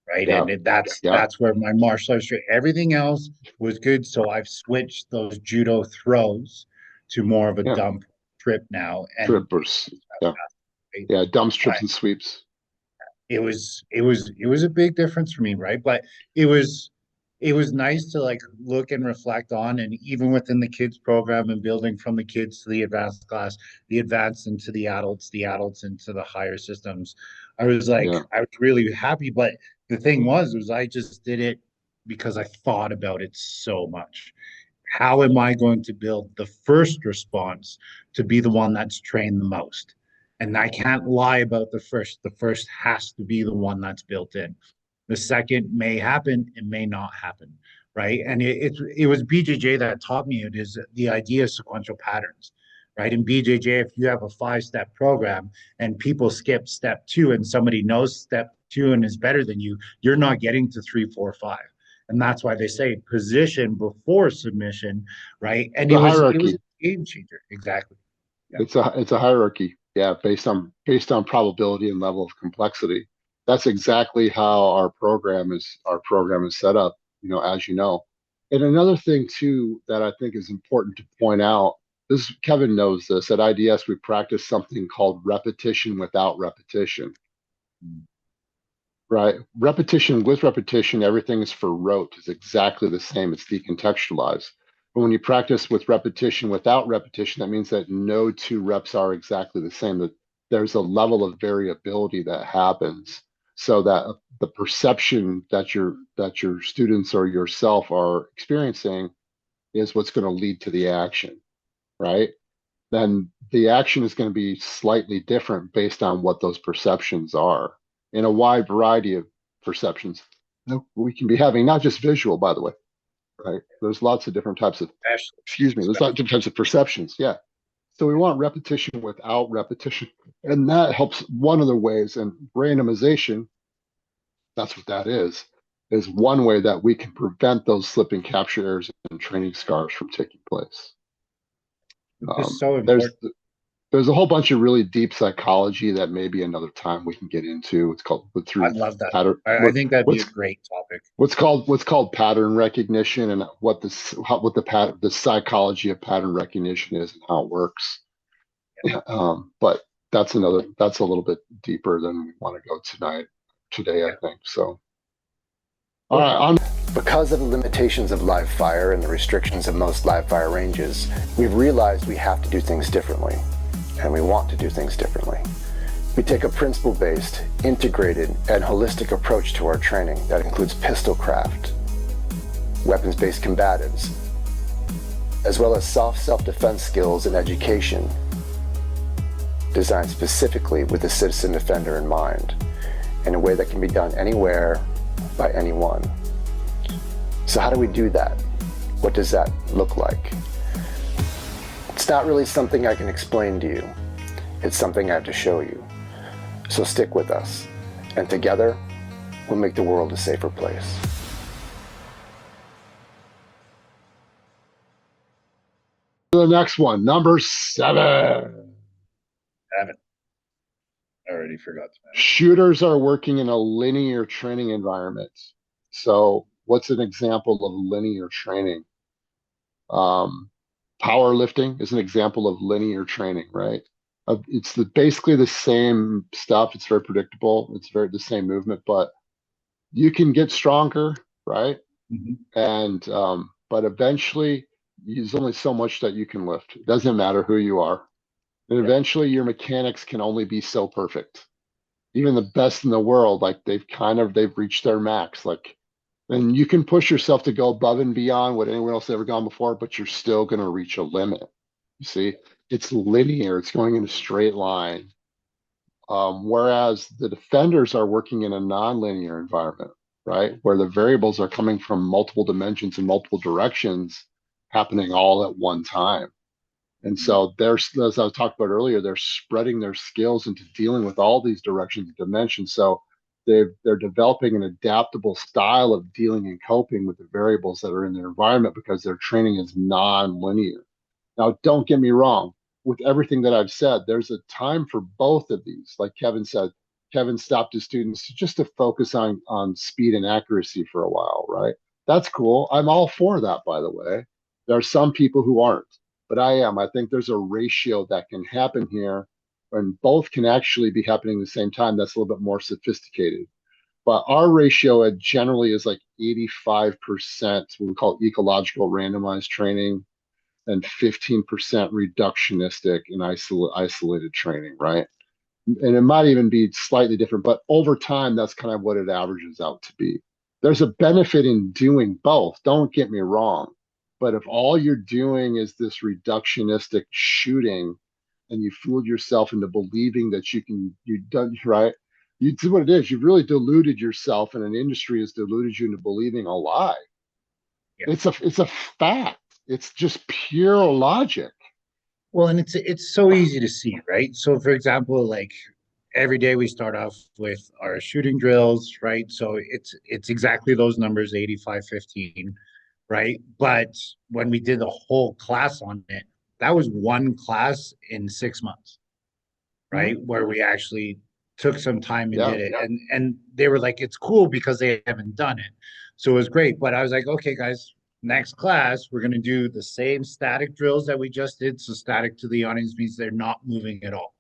right? Yeah. And that's where my martial arts, everything else was good. So I've switched those judo throws to more of a dump trip now. And trippers. Yeah, dumps, trips, and sweeps. It was a big difference for me, right? But it was nice to like look and reflect on, and even within the kids program and building from the kids to the advanced class, the advanced into the adults into the higher systems. I was like, I was really happy. But the thing was I just did it because I thought about it so much. How am I going to build the first response to be the one that's trained the most? And I can't lie about the first. The first has to be the one that's built in. The second may happen, it may not happen, right? And it was BJJ that taught me it, is the idea of sequential patterns, right? In BJJ, if you have a 5-step program and people skip step 2 and somebody knows step 2 and is better than you, you're not getting to 3, 4, 5. And that's why they say position before submission, right? And it was a game changer. Exactly. Yeah. It's a hierarchy. Yeah, based on probability and level of complexity. That's exactly how our program is set up, as you know. And another thing too that I think is important to point out, Kevin knows this, at IDS we practice something called repetition without repetition. Right? Repetition with repetition, everything is for rote, is exactly the same. It's decontextualized. But when you practice with repetition without repetition, that means that no 2 reps are exactly the same, that there's a level of variability that happens, so that the perception that your students or yourself are experiencing is what's going to lead to the action, right? Then the action is going to be slightly different based on what those perceptions are, in a wide variety of perceptions we can be having, not just visual, by the way. Right. There's lots of different types of, there's lots of different types of perceptions. Yeah. So we want repetition without repetition. And that helps. One of the ways, and randomization, that's what that is one way that we can prevent those slip and capture errors and training scars from taking place. So important. There's a whole bunch of really deep psychology that maybe another time we can get into. It's called I love that. I think that'd be a great topic. What's called pattern recognition, and what the psychology of pattern recognition is and how it works. Yeah. But that's a little bit deeper than we want to go today, I think. So, all right. Because of the limitations of live fire and the restrictions of most live fire ranges, we've realized we have to do things differently, and we want to do things differently. We take a principle-based, integrated, and holistic approach to our training that includes pistol craft, weapons-based combatives, as well as soft self-defense skills and education, designed specifically with the citizen defender in mind, in a way that can be done anywhere by anyone. So how do we do that? What does that look like? It's not really something I can explain to you. It's something I have to show you. So stick with us, and together, we'll make the world a safer place. The next one, number 7. Haven't. I already forgot to mention. Shooters are working in a linear training environment. So what's an example of linear training? Powerlifting is an example of linear training, right? It's basically the same stuff. It's very predictable. It's very the same movement, but you can get stronger, right? Mhm. And but eventually, there's only so much that you can lift. It doesn't matter who you are, and Yeah. eventually, your mechanics can only be so perfect. Even the best in the world, like they've reached their max. Like, and you can push yourself to go above and beyond what anyone else has ever gone before, but you're still going to reach a limit. You see, it's linear. It's going in a straight line. Whereas the defenders are working in a non-linear environment, right? Where the variables are coming from multiple dimensions and multiple directions happening all at one time. And so there's, as I talked about earlier, they're spreading their skills into dealing with all these directions and dimensions. So they're developing an adaptable style of dealing and coping with the variables that are in their environment because their training is non-linear. Now, don't get me wrong. With everything that I've said, there's a time for both of these. Like Kevin said, Kevin stopped his students just to focus on speed and accuracy for a while, right? That's cool. I'm all for that, by the way. There are some people who aren't, but I am. I think there's a ratio that can happen here, and both can actually be happening at the same time. That's a little bit more sophisticated. But our ratio generally is like 85%, what we call ecological randomized training, and 15% reductionistic and isolated training, right? And it might even be slightly different, but over time, that's kind of what it averages out to be. There's a benefit in doing both. Don't get me wrong. But if all you're doing is this reductionistic shooting and you fooled yourself into believing that you done right, you do what it is. You've really deluded yourself, and an industry has deluded you into believing a lie. Yeah. It's a fact. It's just pure logic. Well, and it's so easy to see, right? So for example, like every day we start off with our shooting drills, right? So it's exactly those numbers, 85, 15, right? But when we did the whole class on it, that was one class in 6 months, right? Where we actually took some time and Yeah. did it. And they were like, it's cool because they haven't done it. So it was great. But I was like, okay, guys, next class, we're gonna do the same static drills that we just did. So static to the audience means they're not moving at all.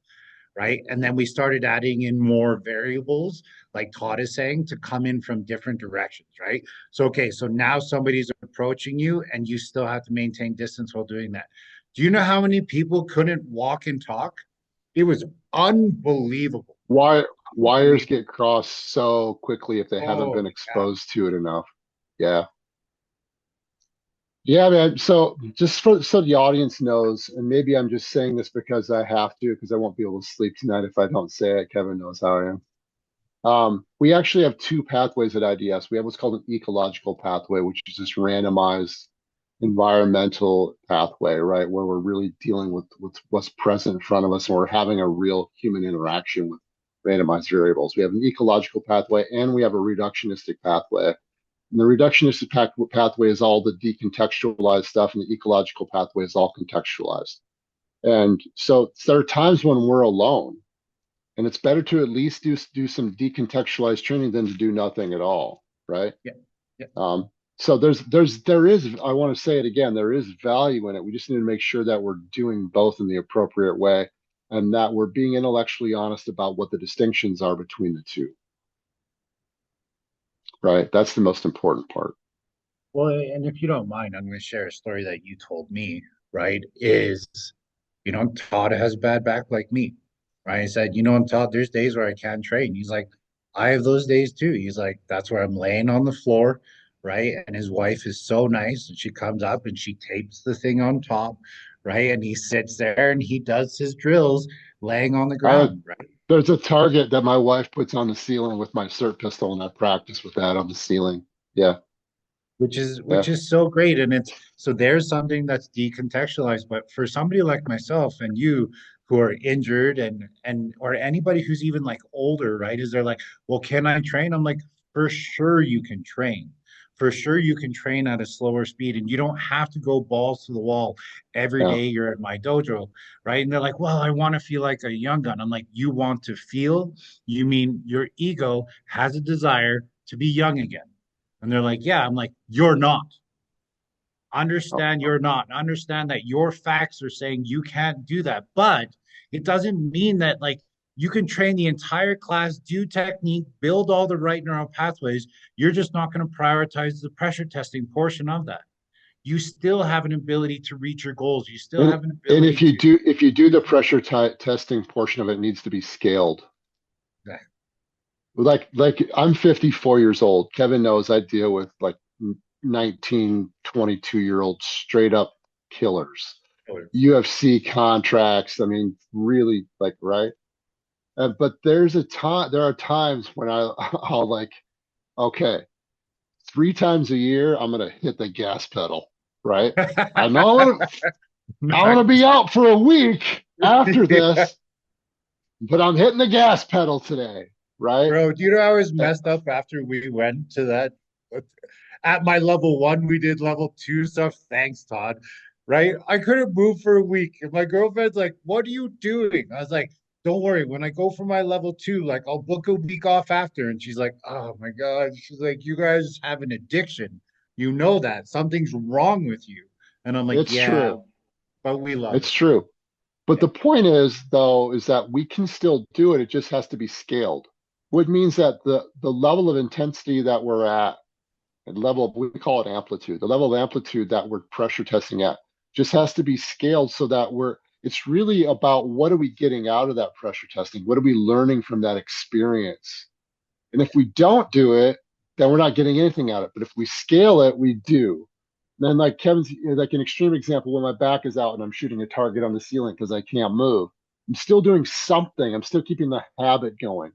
Right. And then we started adding in more variables, like Todd is saying, to come in from different directions. Right. So, okay, so now somebody's approaching you and you still have to maintain distance while doing that. Do you know how many people couldn't walk and talk? It was unbelievable. Why wires Unbelievable. get crossed so quickly if they haven't Oh, been yeah. exposed to it enough. Yeah. Yeah, man. So just for so the audience knows, and maybe I'm just saying this because I have to, because I won't be able to sleep tonight if I don't say it. Kevin knows how I am. We actually have two pathways at IDS. We have what's called an ecological pathway, which is this randomized environmental pathway, right? Where we're really dealing with what's present in front of us and we're having a real human interaction with randomized variables. We have an ecological pathway and we have a reductionistic pathway. And the reductionistic pathway is all the decontextualized stuff, and the ecological pathway is all contextualized. And so there are times when we're alone, and it's better to at least do some decontextualized training than to do nothing at all, right? Yeah. Yeah. So there is, I want to say it again, there is value in it. We just need to make sure that we're doing both in the appropriate way and that we're being intellectually honest about what the distinctions are between the two, right? That's the most important part. Well, and if you don't mind, I'm going to share a story that you told me, right? Todd has bad back like me, right? I said, Todd, there's days where I can't train. He's like, I have those days too. He's like, that's where I'm laying on the floor, right? And his wife is so nice, and she comes up and she tapes the thing on top, right? And he sits there and he does his drills laying on the I ground, right? There's a target that my wife puts on the ceiling with my cert pistol, and I practice with that on the ceiling. Yeah. Yeah. which is so great. And it's so there's something that's decontextualized. But for somebody like myself and you who are injured and or anybody who's even like older, right? Is they're like, well, can I train? I'm like, for sure you can train. For sure you can train at a slower speed and you don't have to go balls to the wall every Yeah. day you're at my dojo, right? And they're like, well, I want to feel like a young gun. I'm like, you want to feel? You mean your ego has a desire to be young again? And they're like, yeah. I'm like, you're not. Oh, Understand you're not. Understand that your facts are saying you can't do that. But it doesn't mean that like you can train the entire class, do technique, build all the right neural pathways. You're just not going to prioritize the pressure testing portion of that. You still have an ability to reach your goals. You still and have an and ability to. if you do the pressure testing portion of it, it needs to be scaled. Like I'm 54 years old. Kevin knows I deal with like 19, 22-year-old straight up killers. UFC contracts. I mean, really like, right? But there are times when I'll like, okay, 3 times a year, I'm gonna hit the gas pedal, right? I know I'm gonna Nice. be out for a week after this, but I'm hitting the gas pedal today, right? Bro, do you know I was Uh, messed up after we went to that? At my level one, we did level two stuff. Thanks, Todd. Right? I couldn't move for a week. And my girlfriend's like, what are you doing? I was like, don't worry. When I go for my level two, like I'll book a week off after. And she's like, oh my God. She's like, you guys have an addiction. You know that. Something's wrong with you. And I'm like, it's yeah, true. but we love It's it. true. But Yeah. the point is, though, is that we can still do it. It just has to be scaled, which means that the level of intensity that we're at, and level of, we call it amplitude, the level of amplitude that we're pressure testing at, just has to be scaled so that it's really about what are we getting out of that pressure testing? What are we learning from that experience? And if we don't do it, then we're not getting anything out of it. But if we scale it, we do. Then, like Kevin's, like an extreme example, when my back is out and I'm shooting a target on the ceiling because I can't move, I'm still doing something. I'm still keeping the habit going.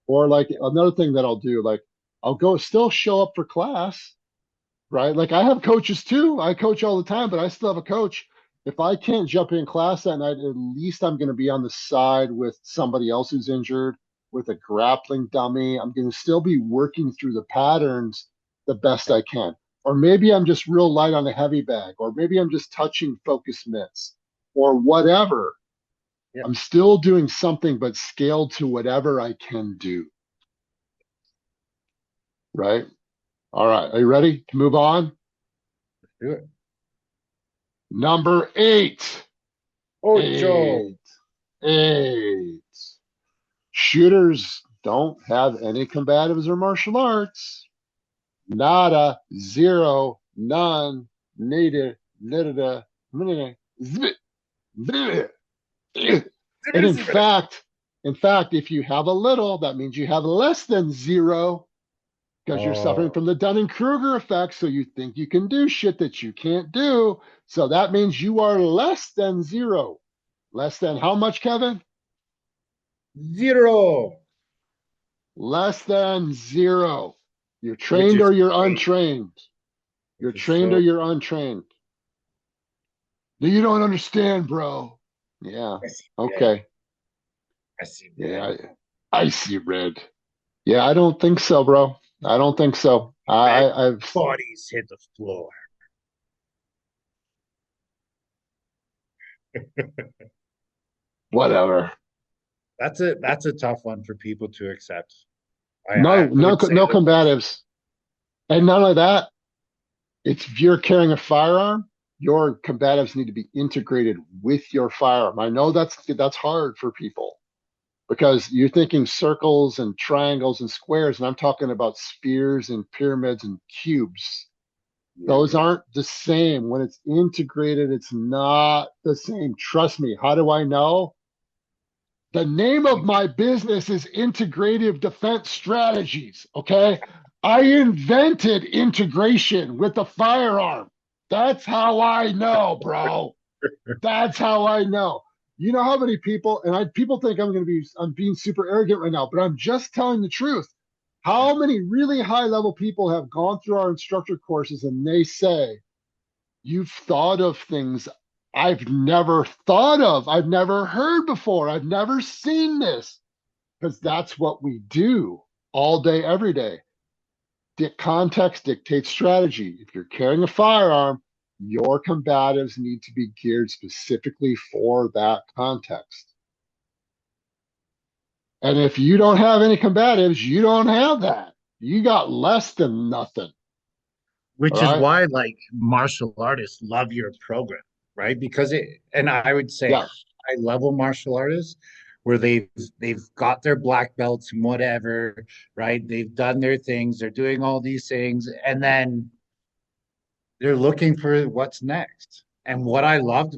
Or like another thing that I'll do, like I'll go still show up for class, right? Like I have coaches too. I coach all the time, but I still have a coach. If I can't jump in class that night, at least I'm going to be on the side with somebody else who's injured, with a grappling dummy. I'm going to still be working through the patterns the best I can. Or maybe I'm just real light on a heavy bag, or maybe I'm just touching focus mitts, or whatever. Yeah. I'm still doing something, but scaled to whatever I can do, right? All right. Are you ready to move on? Do it. Number eight. Ocho. Eight. Eight. Shooters don't have any combatives or martial arts. Nada, zero, none, nada, nada, nada, zip, zip. And in fact, if you have a little, that means you have less than zero because you're suffering Oh, from the Dunning-Kruger effect. So you think you can do shit that you can't do. So that means you are less than zero. Less than how much, Kevin? zero, Less than zero. You're which trained is or you're great, untrained. You're which is trained or so. you're untrained. No, you don't understand, bro. Yeah. I see red. Okay. I see red. Yeah. I see red. Yeah, I don't think so, bro. I don't think so. Red I've bodies hit the floor. whatever. That's a tough one for people to accept. No, I no, would say no the most. combatives. And none of that. It's if you're carrying a firearm, your combatives need to be integrated with your firearm. I know that's hard for people because you're thinking circles and triangles and squares, and I'm talking about spheres and pyramids and cubes. Those Yes. aren't the same. When it's integrated, it's not the same. Trust me. How do I know? The name of my business is Integrative Defense Strategies. Okay. I invented integration with the firearm. That's how I know, bro. That's how I know. You know how many people, and people think I'm being super arrogant right now, but I'm just telling the truth. How many really high level people have gone through our instructor courses and they say, you've thought of things I've never thought of, I've never heard before, I've never seen this. Because that's what we do all day, every day. Context dictates strategy. If you're carrying a firearm, your combatives need to be geared specifically for that context. And if you don't have any combatives, you don't have that. You got less than nothing. Which is Right? why like martial artists love your program, right? Because and I would say Yeah. high level martial artists where they've got their black belts and whatever, right? They've done their things, they're doing all these things, and then they're looking for what's next. And what I love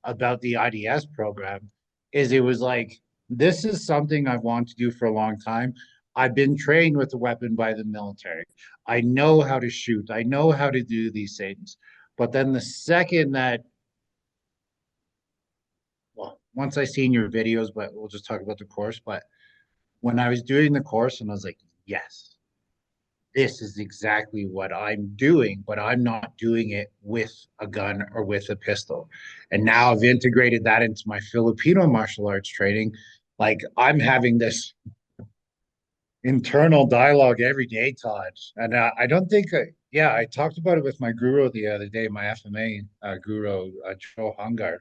about the IDS program is it was like, this is something I've wanted to do for a long time. I've been trained with a weapon by the military. I know how to shoot. I know how to do these things. But then the second that, well, once I seen your videos, but we'll just talk about the course. But when I was doing the course and I was like, yes, this is exactly what I'm doing, but I'm not doing it with a gun or with a pistol. And now I've integrated that into my Filipino martial arts training. Like I'm having this internal dialogue every day, Todd. And I don't think, yeah, I talked about it with my guru the other day, my FMA guru, Joe Hungar.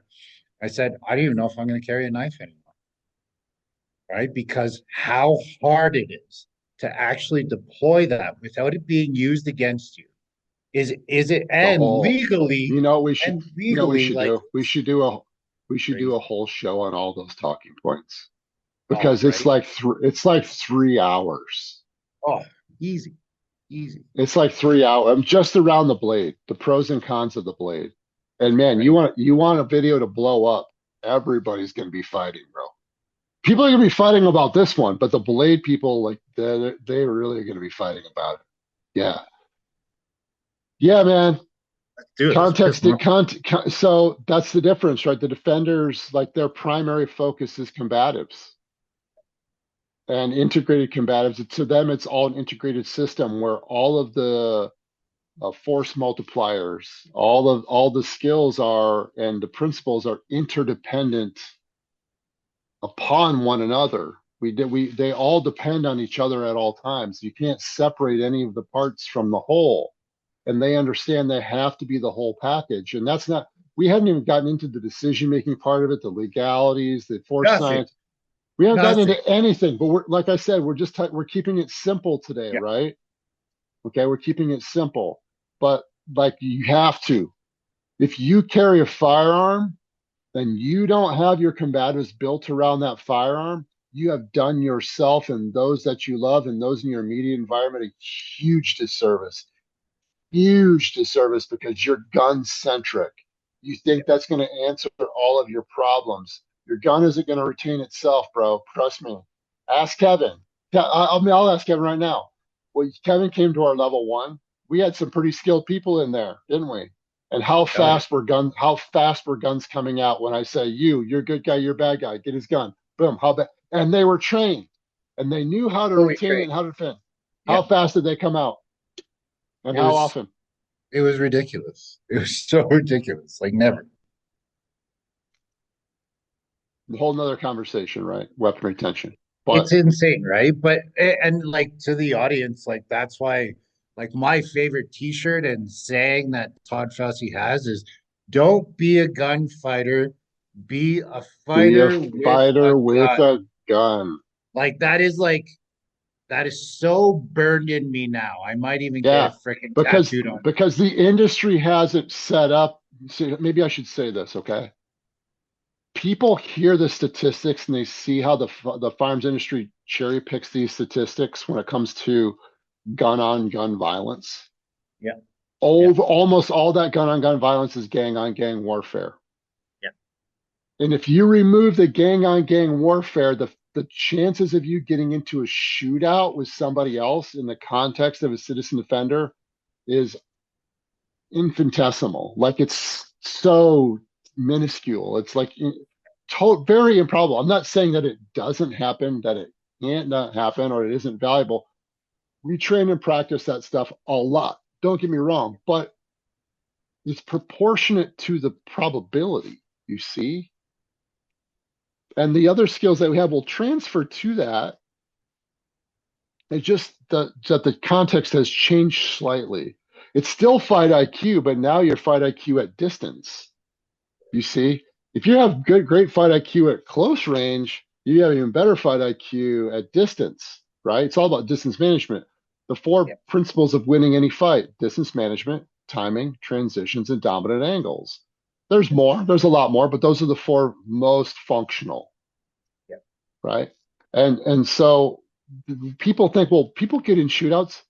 I said, I don't even know if I'm going to carry a knife anymore, right? Because how hard it is to actually deploy that without it being used against you is it The whole, and you know, we legally should like do, we should do a crazy. whole show on all those talking points Oh, because right. it's like 3 hours. Oh, easy, easy. It's like 3 hours. I'm just around the blade, the pros and cons of the blade. And man, Right. you want a video to blow up. Everybody's going to be fighting, bro. People are going to be fighting about this one, but the blade people, like they really are going to be fighting about it. Yeah. Yeah, man. Let's do it. Let's piss them off. So that's the difference, right? The defenders, like their primary focus is combatives and integrated combatives. To them, it's all an integrated system where all of the force multipliers, all the skills are and the principles are interdependent upon one another. They all depend on each other at all times. You can't separate any of the parts from the whole, and they understand they have to be the whole package. And that's not. We haven't even gotten into the decision making part of it, the legalities, the force Nothing. science. We haven't gotten Nothing. into anything. But we're like I said, we're keeping it simple today, Yeah. right? Okay, we're keeping it simple. But like you have to. If you carry a firearm, then you don't have your combatives built around that firearm. You have done yourself and those that you love and those in your immediate environment a huge disservice. Huge disservice because you're gun centric. You think that's going to answer all of your problems. Your gun isn't going to retain itself, bro. Trust me. Ask Kevin. I'll ask Kevin right now. Well, Kevin came to our level one. We had some pretty skilled people in there, didn't we? And Oh yeah. how fast were guns coming out when I say you're a good guy, you're a bad guy, get his gun. Boom. How bad? And they were trained and they knew how to Fully retain it trained. and how to defend. Yeah. How fast did they come out? And It how was often? it was ridiculous. It was so ridiculous. Like never. A whole nother conversation, right? Weapon retention. It's But insane, right? But and like to the audience, like that's why like my favorite t-shirt and saying that Todd Fossey has is don't be a gunfighter, be a be a fighter with a fighter with gun. a gun. Like that is so burned in me now. I might even get Yeah. it freaking Because tattooed on me. because the industry has it set up. See, maybe I should say this, okay? People hear the statistics and they see how the farms industry cherry picks these statistics when it comes to gun on gun violence. Yeah, yeah, Almost all that gun on gun violence is gang on gang warfare. yeah. And if you remove the gang on gang warfare, the chances of you getting into a shootout with somebody else in the context of a citizen defender is infinitesimal. Like it's so minuscule. It's like very improbable. I'm not saying that it doesn't happen, that it can't not happen, or it isn't valuable. we train and practice that stuff a lot. Don't get me wrong, but it's proportionate to the probability, you see? And the other skills that we have will transfer to that. It's just that the context has changed slightly. It's still fight IQ, but now you're fight IQ at distance. You see, if you have great fight IQ at close range, you have even better fight IQ at distance, right? It's all about distance management. The four principles of winning any fight: distance management, timing, transitions, and dominant angles. There's more, there's a lot more, but those are the four most functional, right? And so people think, well, people get in shootouts.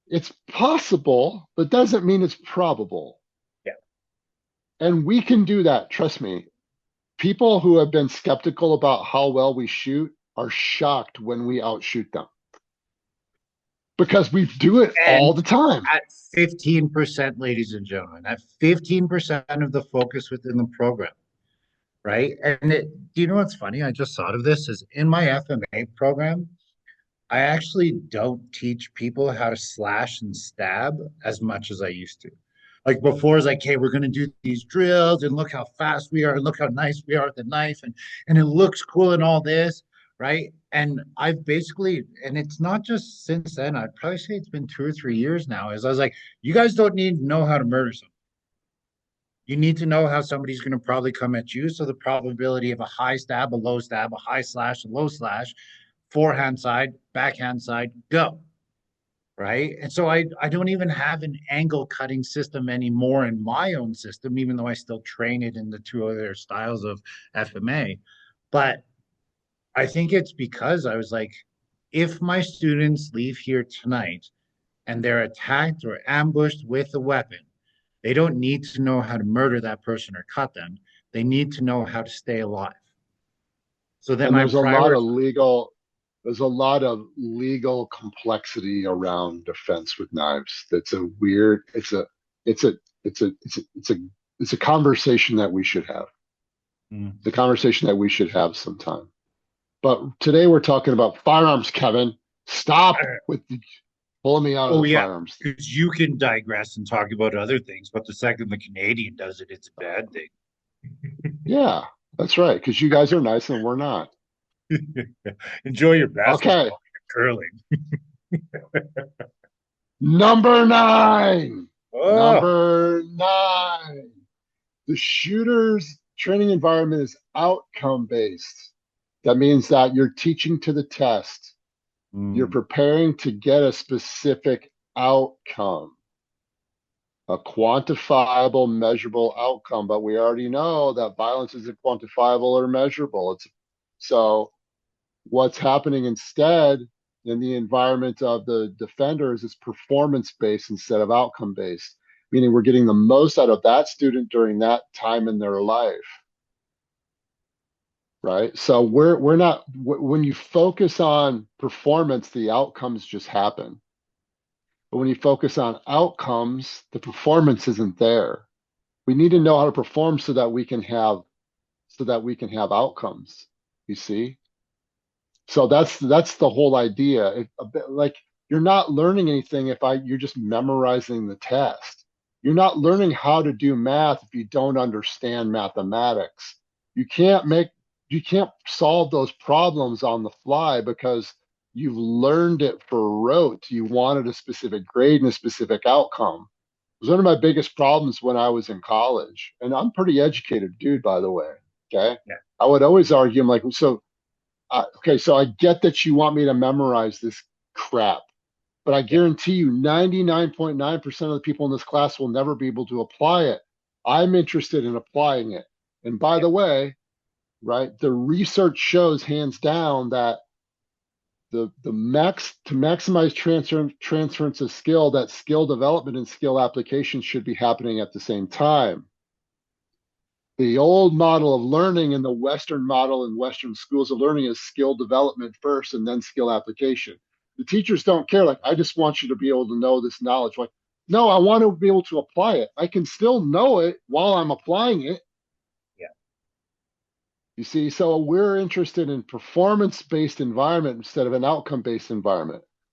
It's possible, but doesn't mean it's probable. And we can do that, trust me. People who have been skeptical about how well we shoot are shocked when we outshoot them. Because we do it all the time. At 15%, ladies and gentlemen, at 15% of the focus within the program, right? And do you know what's funny? I just thought of this is in my FMA program, I actually don't teach people how to slash and stab as much as I used to. Like before, it's like, hey, we're gonna do these drills and look how fast we are, and look how nice we are with the knife, and it looks cool and all this, right? And I've basically, and it's not just since then, I'd probably say it's been 2 or 3 years now, is I was like, you guys don't need to know how to murder someone. You need to know how somebody's gonna probably come at you. So the probability of a high stab, a low stab, a high slash, a low slash, forehand side, backhand side, go. Right. And so I don't even have an angle cutting system anymore in my own system, even though I still train it in the two other styles of FMA. But I think it's because I was like, if my students leave here tonight and they're attacked or ambushed with a weapon, they don't need to know how to murder that person or cut them. They need to know how to stay alive. So then And my there's a lot of legal complexity around defense with knives. That's a weird, it's a it's a it's a it's a it's a it's a conversation that we should have. The conversation that we should have sometime. But today we're talking about firearms, Kevin. Stop with pulling me out of the firearms. Because you can digress and talk about other things, but the second the Canadian does it, it's a bad thing. Yeah, that's right. Because you guys are nice and we're not. Enjoy your basketball. Okay. Curling. Number 9. Oh. Number 9. The shooter's training environment is outcome based. That means that you're teaching to the test. You're preparing to get a specific outcome, a quantifiable, measurable outcome. But we already know that violence isn't quantifiable or measurable. So what's happening instead in the environment of the defenders is performance based instead of outcome based, meaning we're getting the most out of that student during that time in their life. Right. So we're not, when you focus on performance, the outcomes just happen. But when you focus on outcomes, the performance isn't there. We need to know how to perform so that we can have outcomes. You see? So that's the whole idea. Like you're not learning anything if you're just memorizing the test. You're not learning how to do math if you don't understand mathematics. You can't solve those problems on the fly because you've learned it for rote. You wanted a specific grade and a specific outcome. It was one of my biggest problems when I was in college. And I'm a pretty educated dude, by the way. Okay. Yeah. I would always argue, I'm like, so I get that you want me to memorize this crap, but I guarantee you 99.9% of the people in this class will never be able to apply it. I'm interested in applying it. And by the way, right, the research shows hands down that to maximize transference of skill, that skill development and skill application should be happening at the same time. The old model of learning and the Western model in Western schools of learning is skill development first and then skill application. The teachers don't care. Like, I just want you to be able to know this knowledge. Like, no, I want to be able to apply it. I can still know it while I'm applying it. Yeah. You see, so we're interested in performance-based environment instead of an outcome-based environment.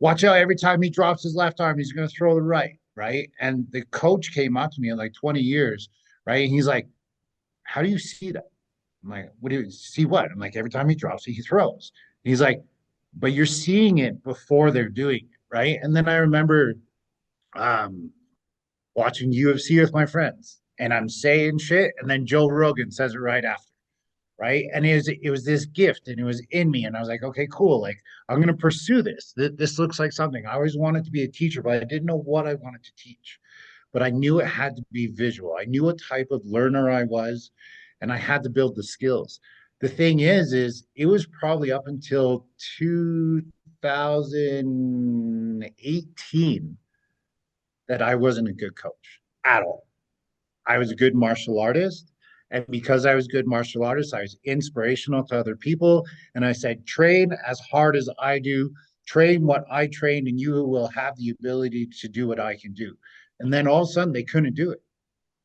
watch out, every time he drops his left arm, he's going to throw the right, right? And the coach came up to me in like 20 years, right? And he's like, how do you see that? I'm like, what do you see what? I'm like, every time he drops it, he throws. And he's like, but you're seeing it before they're doing it, right? And then I remember um, watching UFC with my friends, and I'm saying shit, and then Joe Rogan says it right after, right? And it was this gift, and it was in me, and I was like, okay, cool, like I'm gonna pursue this. This looks like something. I always wanted to be a teacher, but I didn't know what I wanted to teach. But I knew it had to be visual. I knew what type of learner I was, and I had to build the skills. The thing is it was probably up until 2018 that I wasn't a good coach at all. I was a good martial artist. And because I was a good martial artist, I was inspirational to other people. And I said, train as hard as I do, train what I trained, and you will have the ability to do what I can do. And then all of a sudden, they couldn't do it.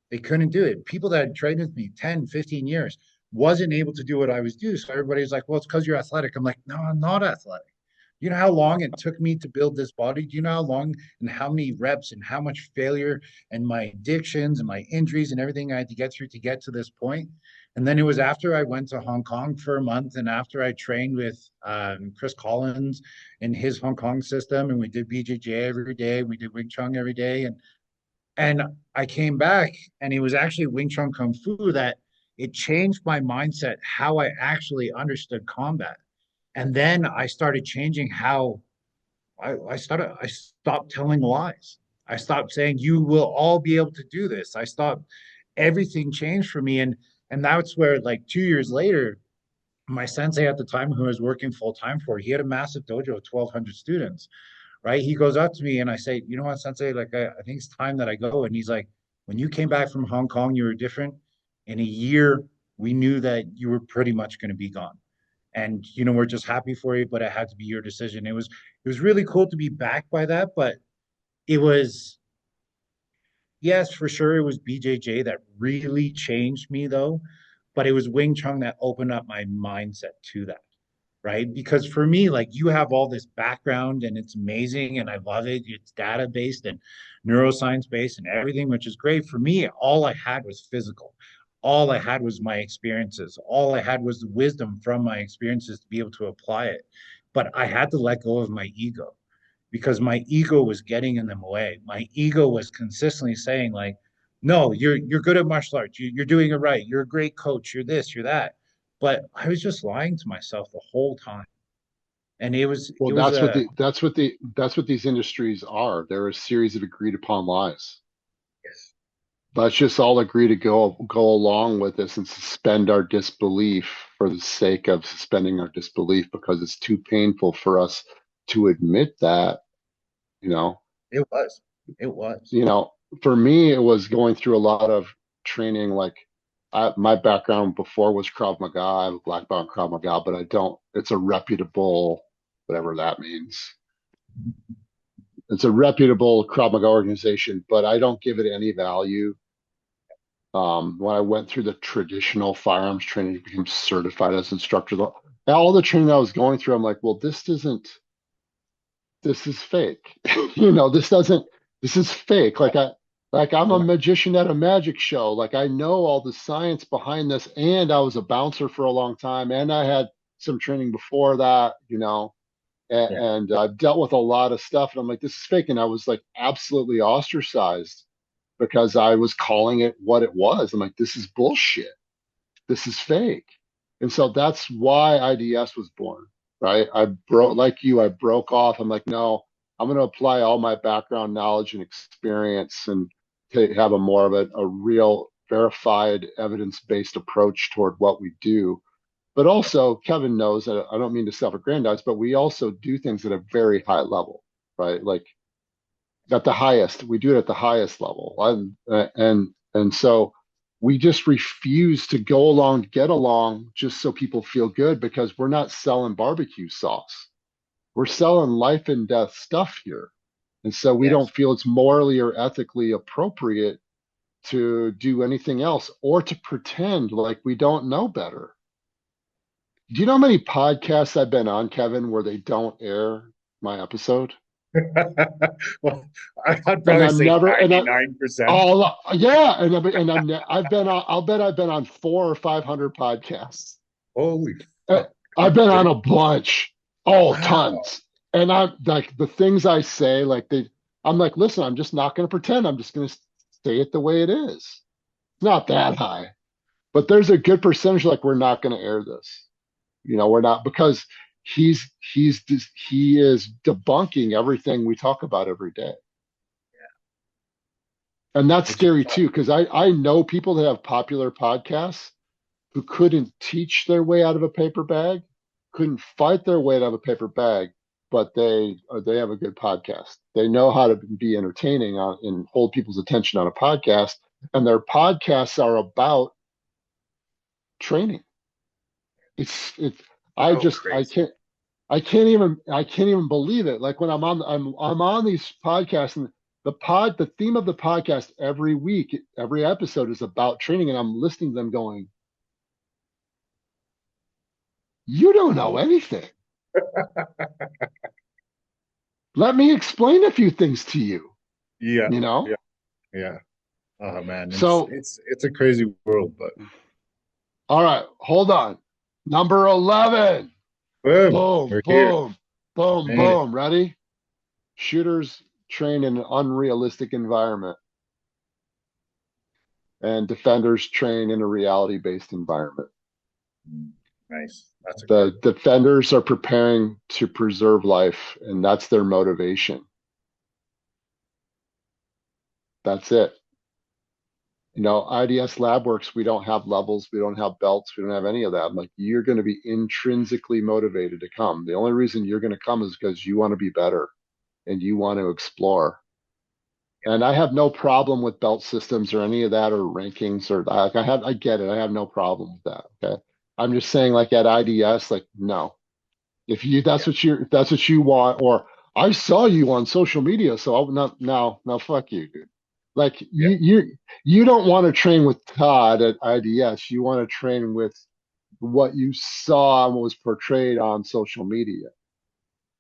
They couldn't do it. People that had trained with me 10, 15 years wasn't able to do what I was doing. So everybody was like, well, it's because you're athletic. I'm like, no, I'm not athletic. You know how long it took me to build this body? Do you know how long and how many reps and how much failure and my addictions and my injuries and everything I had to get through to get to this point? And then it was after I went to Hong Kong for a month and after I trained with Chris Collins in his Hong Kong system, and we did BJJ every day, we did Wing Chun every day, and I came back, and it was actually Wing Chun Kung Fu that it changed my mindset, how I actually understood combat. And then I started changing how I stopped telling lies. I stopped saying you will all be able to do this. I stopped, everything changed for me. And that's where like 2 years later, my sensei at the time who I was working full time for, he had a massive dojo of 1,200 students, right? He goes up to me and I say, you know what, Sensei, like I think it's time that I go. And he's like, when you came back from Hong Kong, you were different. In a year, we knew that you were pretty much going to be gone. And we're just happy for you, but it had to be your decision. It was really cool to be backed by that, but it was, yes, for sure, it was BJJ that really changed me though, but it was Wing Chun that opened up my mindset to that, right? Because for me, like you have all this background and it's amazing and I love it. It's data based and neuroscience based and everything, which is great. For me, all I had was physical. All I had was my experiences. All I had was the wisdom from my experiences to be able to apply it. But I had to let go of my ego because my ego was getting in the way. My ego was consistently saying, like, no, you're good at martial arts. You're doing it right. You're a great coach. You're this, you're that. But I was just lying to myself the whole time. And it was Well, it was a that's what these industries are. They're a series of agreed upon lies. yes, Let's just all agree to go along with this and suspend our disbelief for the sake of suspending our disbelief because it's too painful for us to admit that, you know. it was. It was. You know, for me, it was going through a lot of training. Like, my background before was Krav Maga. I have a black belt in Krav Maga, but I don't. It's a reputable, whatever that means. It's a reputable Krav Maga organization, but I don't give it any value. When I went through the traditional firearms training, became certified as instructor. All the training I was going through, I'm like, well, this isn't. This is fake. This doesn't. This is fake. I'm a Yeah. magician at a magic show. Like I know all the science behind this, and I was a bouncer for a long time, and I had some training before that. Yeah. And I've dealt with a lot of stuff, and I'm like, this is fake, and I was like absolutely ostracized because I was calling it what it was. I'm like, this is bullshit. This is fake. And so that's why IDS was born, right? I broke off. I'm like, no, I'm going to apply all my background knowledge and experience and to have a more of a real verified evidence-based approach toward what we do. But also, Kevin knows that I don't mean to self-aggrandize, but we also do things at a very high level, right? Like at the highest, we do it at the highest level. And so we just refuse to go along, get along just so people feel good because we're not selling barbecue sauce. We're selling life and death stuff here. And so we don't Yes. feel it's morally or ethically appropriate to do anything else or to pretend like we don't know better. Do you know how many podcasts I've been on, Kevin, where they don't air my episode? Well, I'd And probably I'm say never, and I, 99%. oh yeah, I've been on, I'll bet I've been on 400 or 500 podcasts. Holy Uh, fuck. I've been on a bunch, oh, Wow. tons. And I'm like, the things I say, I'm like, listen, I'm just not going to pretend. I'm just going to say it the way it is. It's not that high, but there's a good percentage like we're not going to air this. We're not, because he is debunking everything we talk about every day. And that's Which is scary tough. too, because I know people that have popular podcasts who couldn't teach their way out of a paper bag, couldn't fight their way out of a paper bag, but they have a good podcast. They know how to be entertaining and hold people's attention on a podcast, and their podcasts are about training. It's I So just crazy. I can't even believe it. Like when I'm on these podcasts, and the theme of the podcast every week, every episode is about training, and I'm listening to them going, you don't know anything. Let me explain a few things to you, Yeah, you know? yeah, yeah. Oh man, it's So, it's it's a crazy world, but all right, hold on. Number 11. boom, Boom, we're here. boom, boom, Made it. boom. Ready? Shooters train in an unrealistic environment, and defenders train in a reality-based environment. Nice. That's a good The defenders are preparing to preserve life, and that's their motivation. That's it. IDS Lab Works, we don't have levels, we don't have belts, we don't have any of that. I'm like, you're going to be intrinsically motivated to come. The only reason you're going to come is because you want to be better and you want to explore. And I have no problem with belt systems or any of that or rankings or like I get it. I have no problem with that. Okay. I'm just saying like at IDS, like, no. yeah, If that's what you want, or I saw you on social media, so I'll not now, fuck you, dude. Like yeah, you don't want to train with Todd at IDS. You want to train with what you saw and what was portrayed on social media,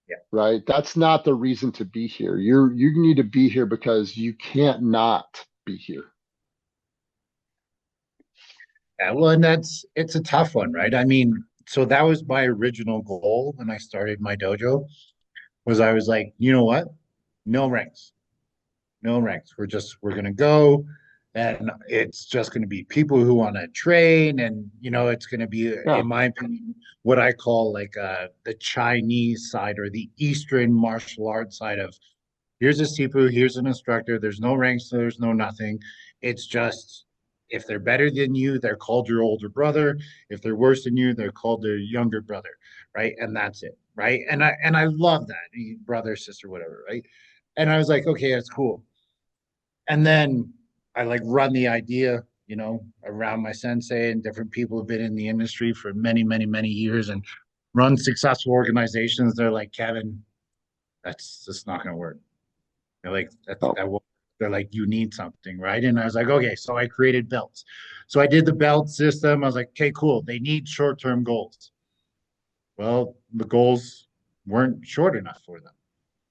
yeah. right? That's not the reason to be here. You need to be here because you can't not be here. Yeah, well, and it's a tough one, right? I mean, so that was my original goal when I started my dojo, was I was like, you know what? No ranks. No ranks. We're gonna go, and it's just gonna be people who want to train, and it's gonna be, Yeah, in my opinion, what I call like the Chinese side or the Eastern martial arts side of, here's a Sifu, here's an instructor. There's no ranks, there's no nothing. It's just, if they're better than you, they're called your older brother. If they're worse than you, they're called their younger brother, right? And that's it, right? And I love that, brother, sister, whatever, right? And I was like, okay, that's cool. And then I like run the idea, around my sensei and different people who've been in the industry for many, many, many years and run successful organizations. They're like, Kevin, that's just not going to work. They're like, no, that won't. They're like, you need something, right? And I was like, okay. So I created belts. So I did the belt system. I was like, okay, cool. They need short-term goals. Well, the goals weren't short enough for them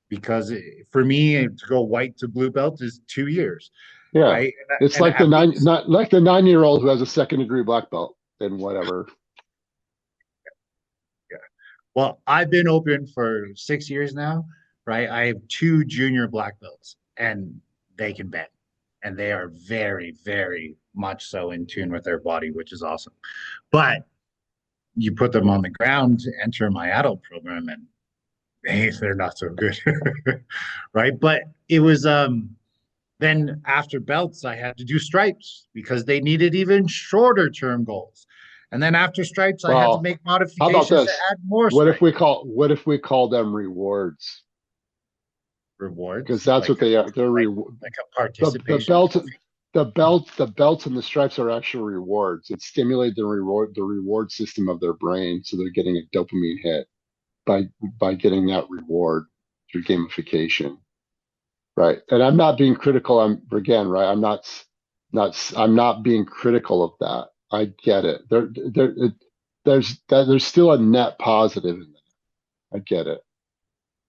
because for me to go white to blue belt is 2 years, yeah. right? It's And like the at nine, least, not like the 9 year old who has a second degree black belt and whatever. yeah. Well, I've been open for 6 years now, right? I have two junior black belts, and they can bend, and they are very, very much so in tune with their body, which is awesome. But you put them on the ground to enter my adult program, and hey, they're not so good, right? But it was then after belts, I had to do stripes because they needed even shorter term goals. And then after stripes, I had to Well, make how about modifications to this? add more stripes. What if we call them rewards? Because Rewards, that's like what they are. like like a The participation belt trophy. the belts and the stripes are actual rewards. It stimulates the reward system of their brain, so they're getting a dopamine hit by getting that reward through gamification. Right. And I'm not being critical. Right. I'm not being critical of that. I get it. There's still a net positive in that. I get it.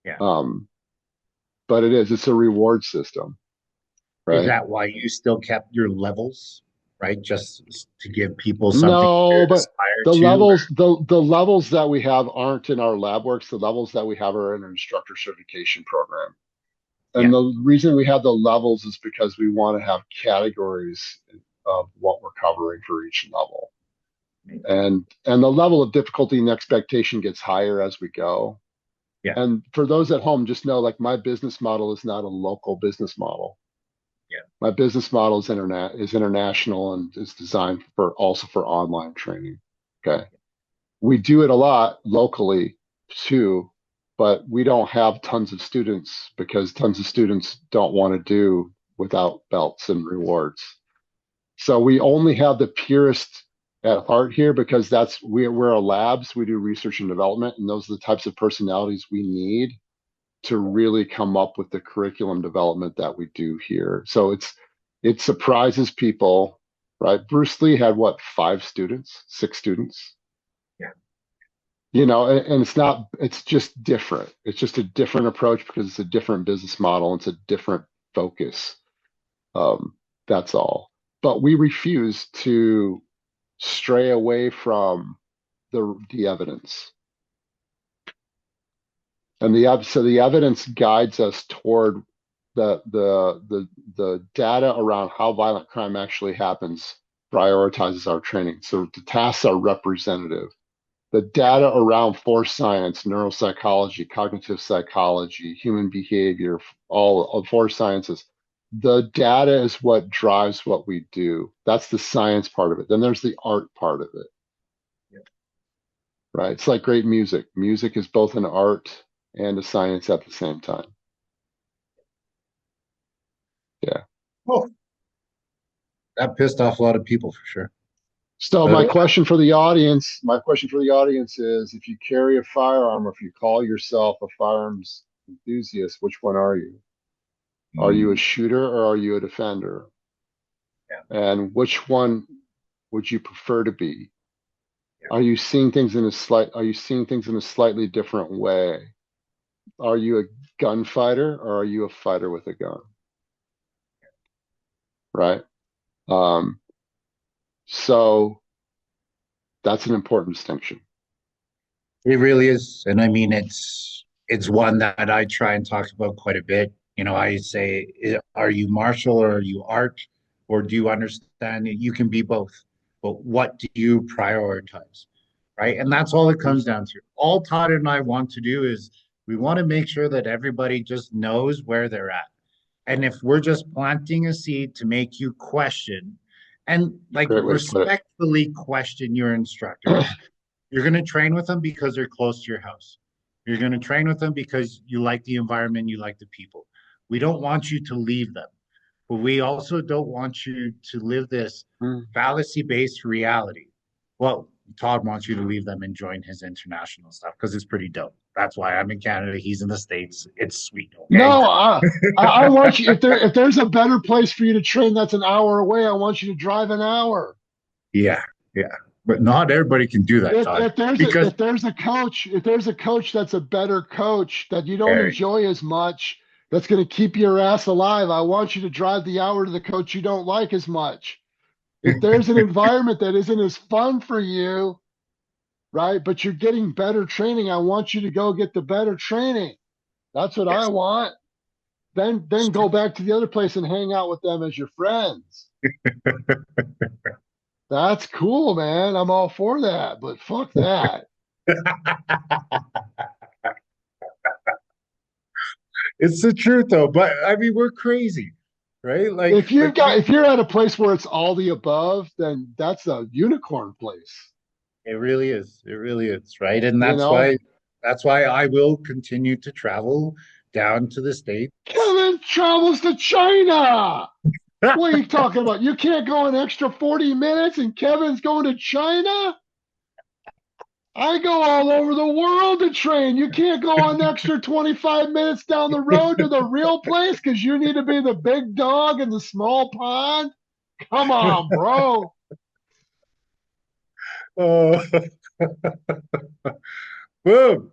Yeah. Um, but it is. It's a reward system, Is right? that why you still kept your levels, right? Just to give people something No, to but aspire the to? levels, the levels that we have aren't in our lab works. The levels that we have are in an instructor certification program. Yeah. And the reason we have the levels is because we want to have categories of what we're covering for each level. And the level of difficulty and expectation gets higher as we go. Yeah. And for those at home, just know like my business model is not a local business model. Yeah. My business model is international and is designed for also for online training. Okay. We do it a lot locally too, but we don't have tons of students because tons of students don't want to do without belts and rewards. So we only have the purest at heart here because we're a labs. We do research and development, and those are the types of personalities we need to really come up with the curriculum development that we do here. So it surprises people, right? Bruce Lee had what, 5 students, 6 students? Yeah. You know, and it's just different. It's just a different approach because it's a different business model. It's a different focus. That's all. But we refuse to stray away from the evidence. And the evidence guides us toward the data around how violent crime actually happens prioritizes our training. So the tasks are representative. The data around force science, neuropsychology, cognitive psychology, human behavior, all of force sciences, the data is what drives what we do. That's the science part of it. Then there's the art part of it. Yeah. Right? It's like great music. Music is both an art and a science at the same time. Yeah. Oh, that pissed off a lot of people for sure. So But my question for the audience is if you carry a firearm or if you call yourself a firearms enthusiast, which one are you? Are you a shooter or are you a defender? Yeah. And which one would you prefer to be? Yeah. Are you seeing things in a slightly different way? Are you a gunfighter or are you a fighter with a gun? Right? So that's an important distinction. It really is. And I mean, it's one that I try and talk about quite a bit. You know, I say, are you martial or are you art? Or do you understand that you can be both? But what do you prioritize? Right. And that's all it comes down to. All Todd and I want to do is we want to make sure that everybody just knows where they're at. And if we're just planting a seed to make you question and like Great way to put it. respectfully question your instructors, you're going to train with them because they're close to your house. You're going to train with them because you like the environment, you like the people. We don't want you to leave them, but we also don't want you to live this Mm. fallacy-based reality. Well, Todd wants you to leave them and join his international stuff because it's pretty dope. That's why I'm in Canada. He's in the States. It's sweet. Okay. No, I want you if there's a better place for you to train that's an hour away, I want you to drive an hour. Yeah. Yeah. But not everybody can do that, Todd. Because If there's a coach that's a better coach that you don't enjoy as much, that's going to keep your ass alive. I want you to drive the hour to the coach you don't like as much. If there's an environment that isn't as fun for you, right, but you're getting better training, I want you to go get the better training. That's what I want. Then go back to the other place and hang out with them as your friends. That's cool, man. I'm all for that, but fuck that. it's the truth though. But I mean, we're crazy, right? If you're at a place where it's all the above, then that's a unicorn place. it really is. It really is, right? And You know, that's why I will continue to travel down to the States. Kevin travels to China. What are you talking about? You can't go an extra 40 minutes and Kevin's going to China? I go all over the world to train. You can't go an extra 25 minutes down the road to the real place because you need to be the big dog in the small pond? Come on, bro. Oh, boom.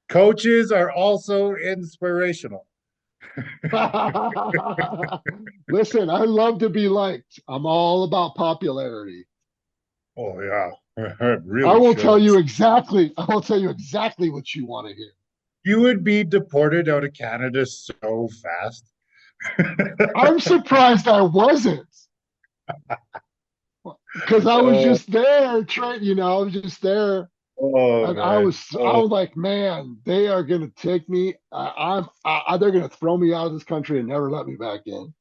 Coaches are also inspirational. Listen, I love to be liked. I'm all about popularity. Oh yeah, it I really will tell you shows. exactly. I will tell you exactly what you want to hear. You would be deported out of Canada so fast. I'm surprised I wasn't, because I was Oh, just there, I was just there, oh and man. I Oh, was like, man, they are gonna take me. They're gonna throw me out of this country and never let me back in.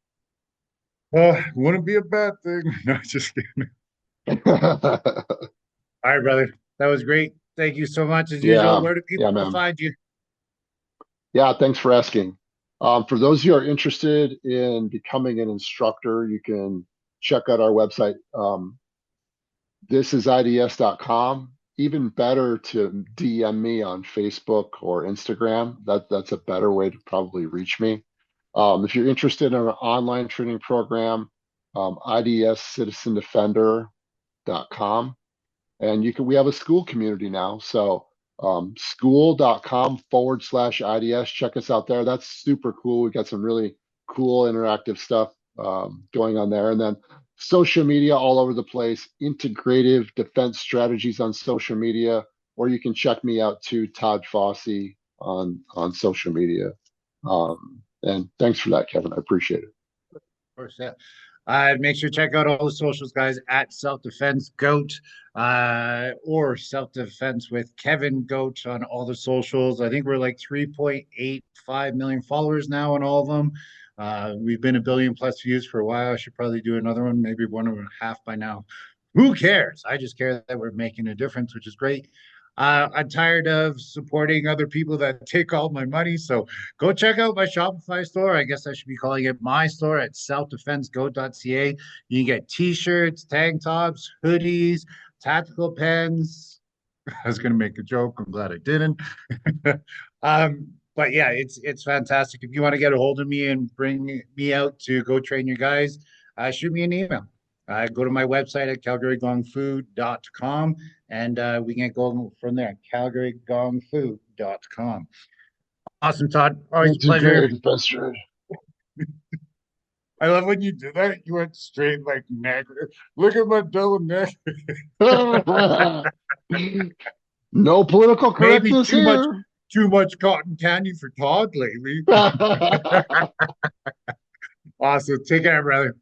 wouldn't be a bad thing. No, just kidding. All right, brother. That was great. Thank you so much as usual. Yeah, Where do yeah, people man. find you? Yeah, thanks for asking. For those of you who are interested in becoming an instructor, you can check out our website. Thisidids.com. Even better to DM me on Facebook or Instagram. That's a better way to probably reach me. If you're interested in an online training program, IDSCitizenDefender.com. And we have a school community now. So school.com/IDS. Check us out there. That's super cool. We got some really cool interactive stuff going on there. And then social media all over the place, integrative defense strategies on social media, or you can check me out too, Todd Fossey on social media. And thanks for that, Kevin. I appreciate it. Course, yeah. Make sure to check out all the socials, guys, at Self Defense Goat or Self Defense with Kevin Goat on all the socials. I think we're like 3.85 million followers now on all of them. We've been a billion plus views for a while. I should probably do another one, maybe 1.5 by now. Who cares? I just care that we're making a difference, which is great. I'm tired of supporting other people that take all my money. So go check out my Shopify store. I guess I should be calling it my store at selfdefensegoat.ca. You can get t-shirts, tank tops, hoodies, tactical pens. I was going to make a joke. I'm glad I didn't. But yeah, it's fantastic. If you want to get a hold of me and bring me out to go train your guys, shoot me an email. Go to my website at calgarygongfu.com and we can go from there. calgarygongfu.com. Awesome, Todd. Always a pleasure. Integrated defense strategy. I love when you do that. You went straight like neck. Look at my double neck. No political Maybe correctness here. too much cotton candy for Todd lately. Awesome. Take care, brother.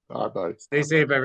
All right, buddy. Stay safe, everyone.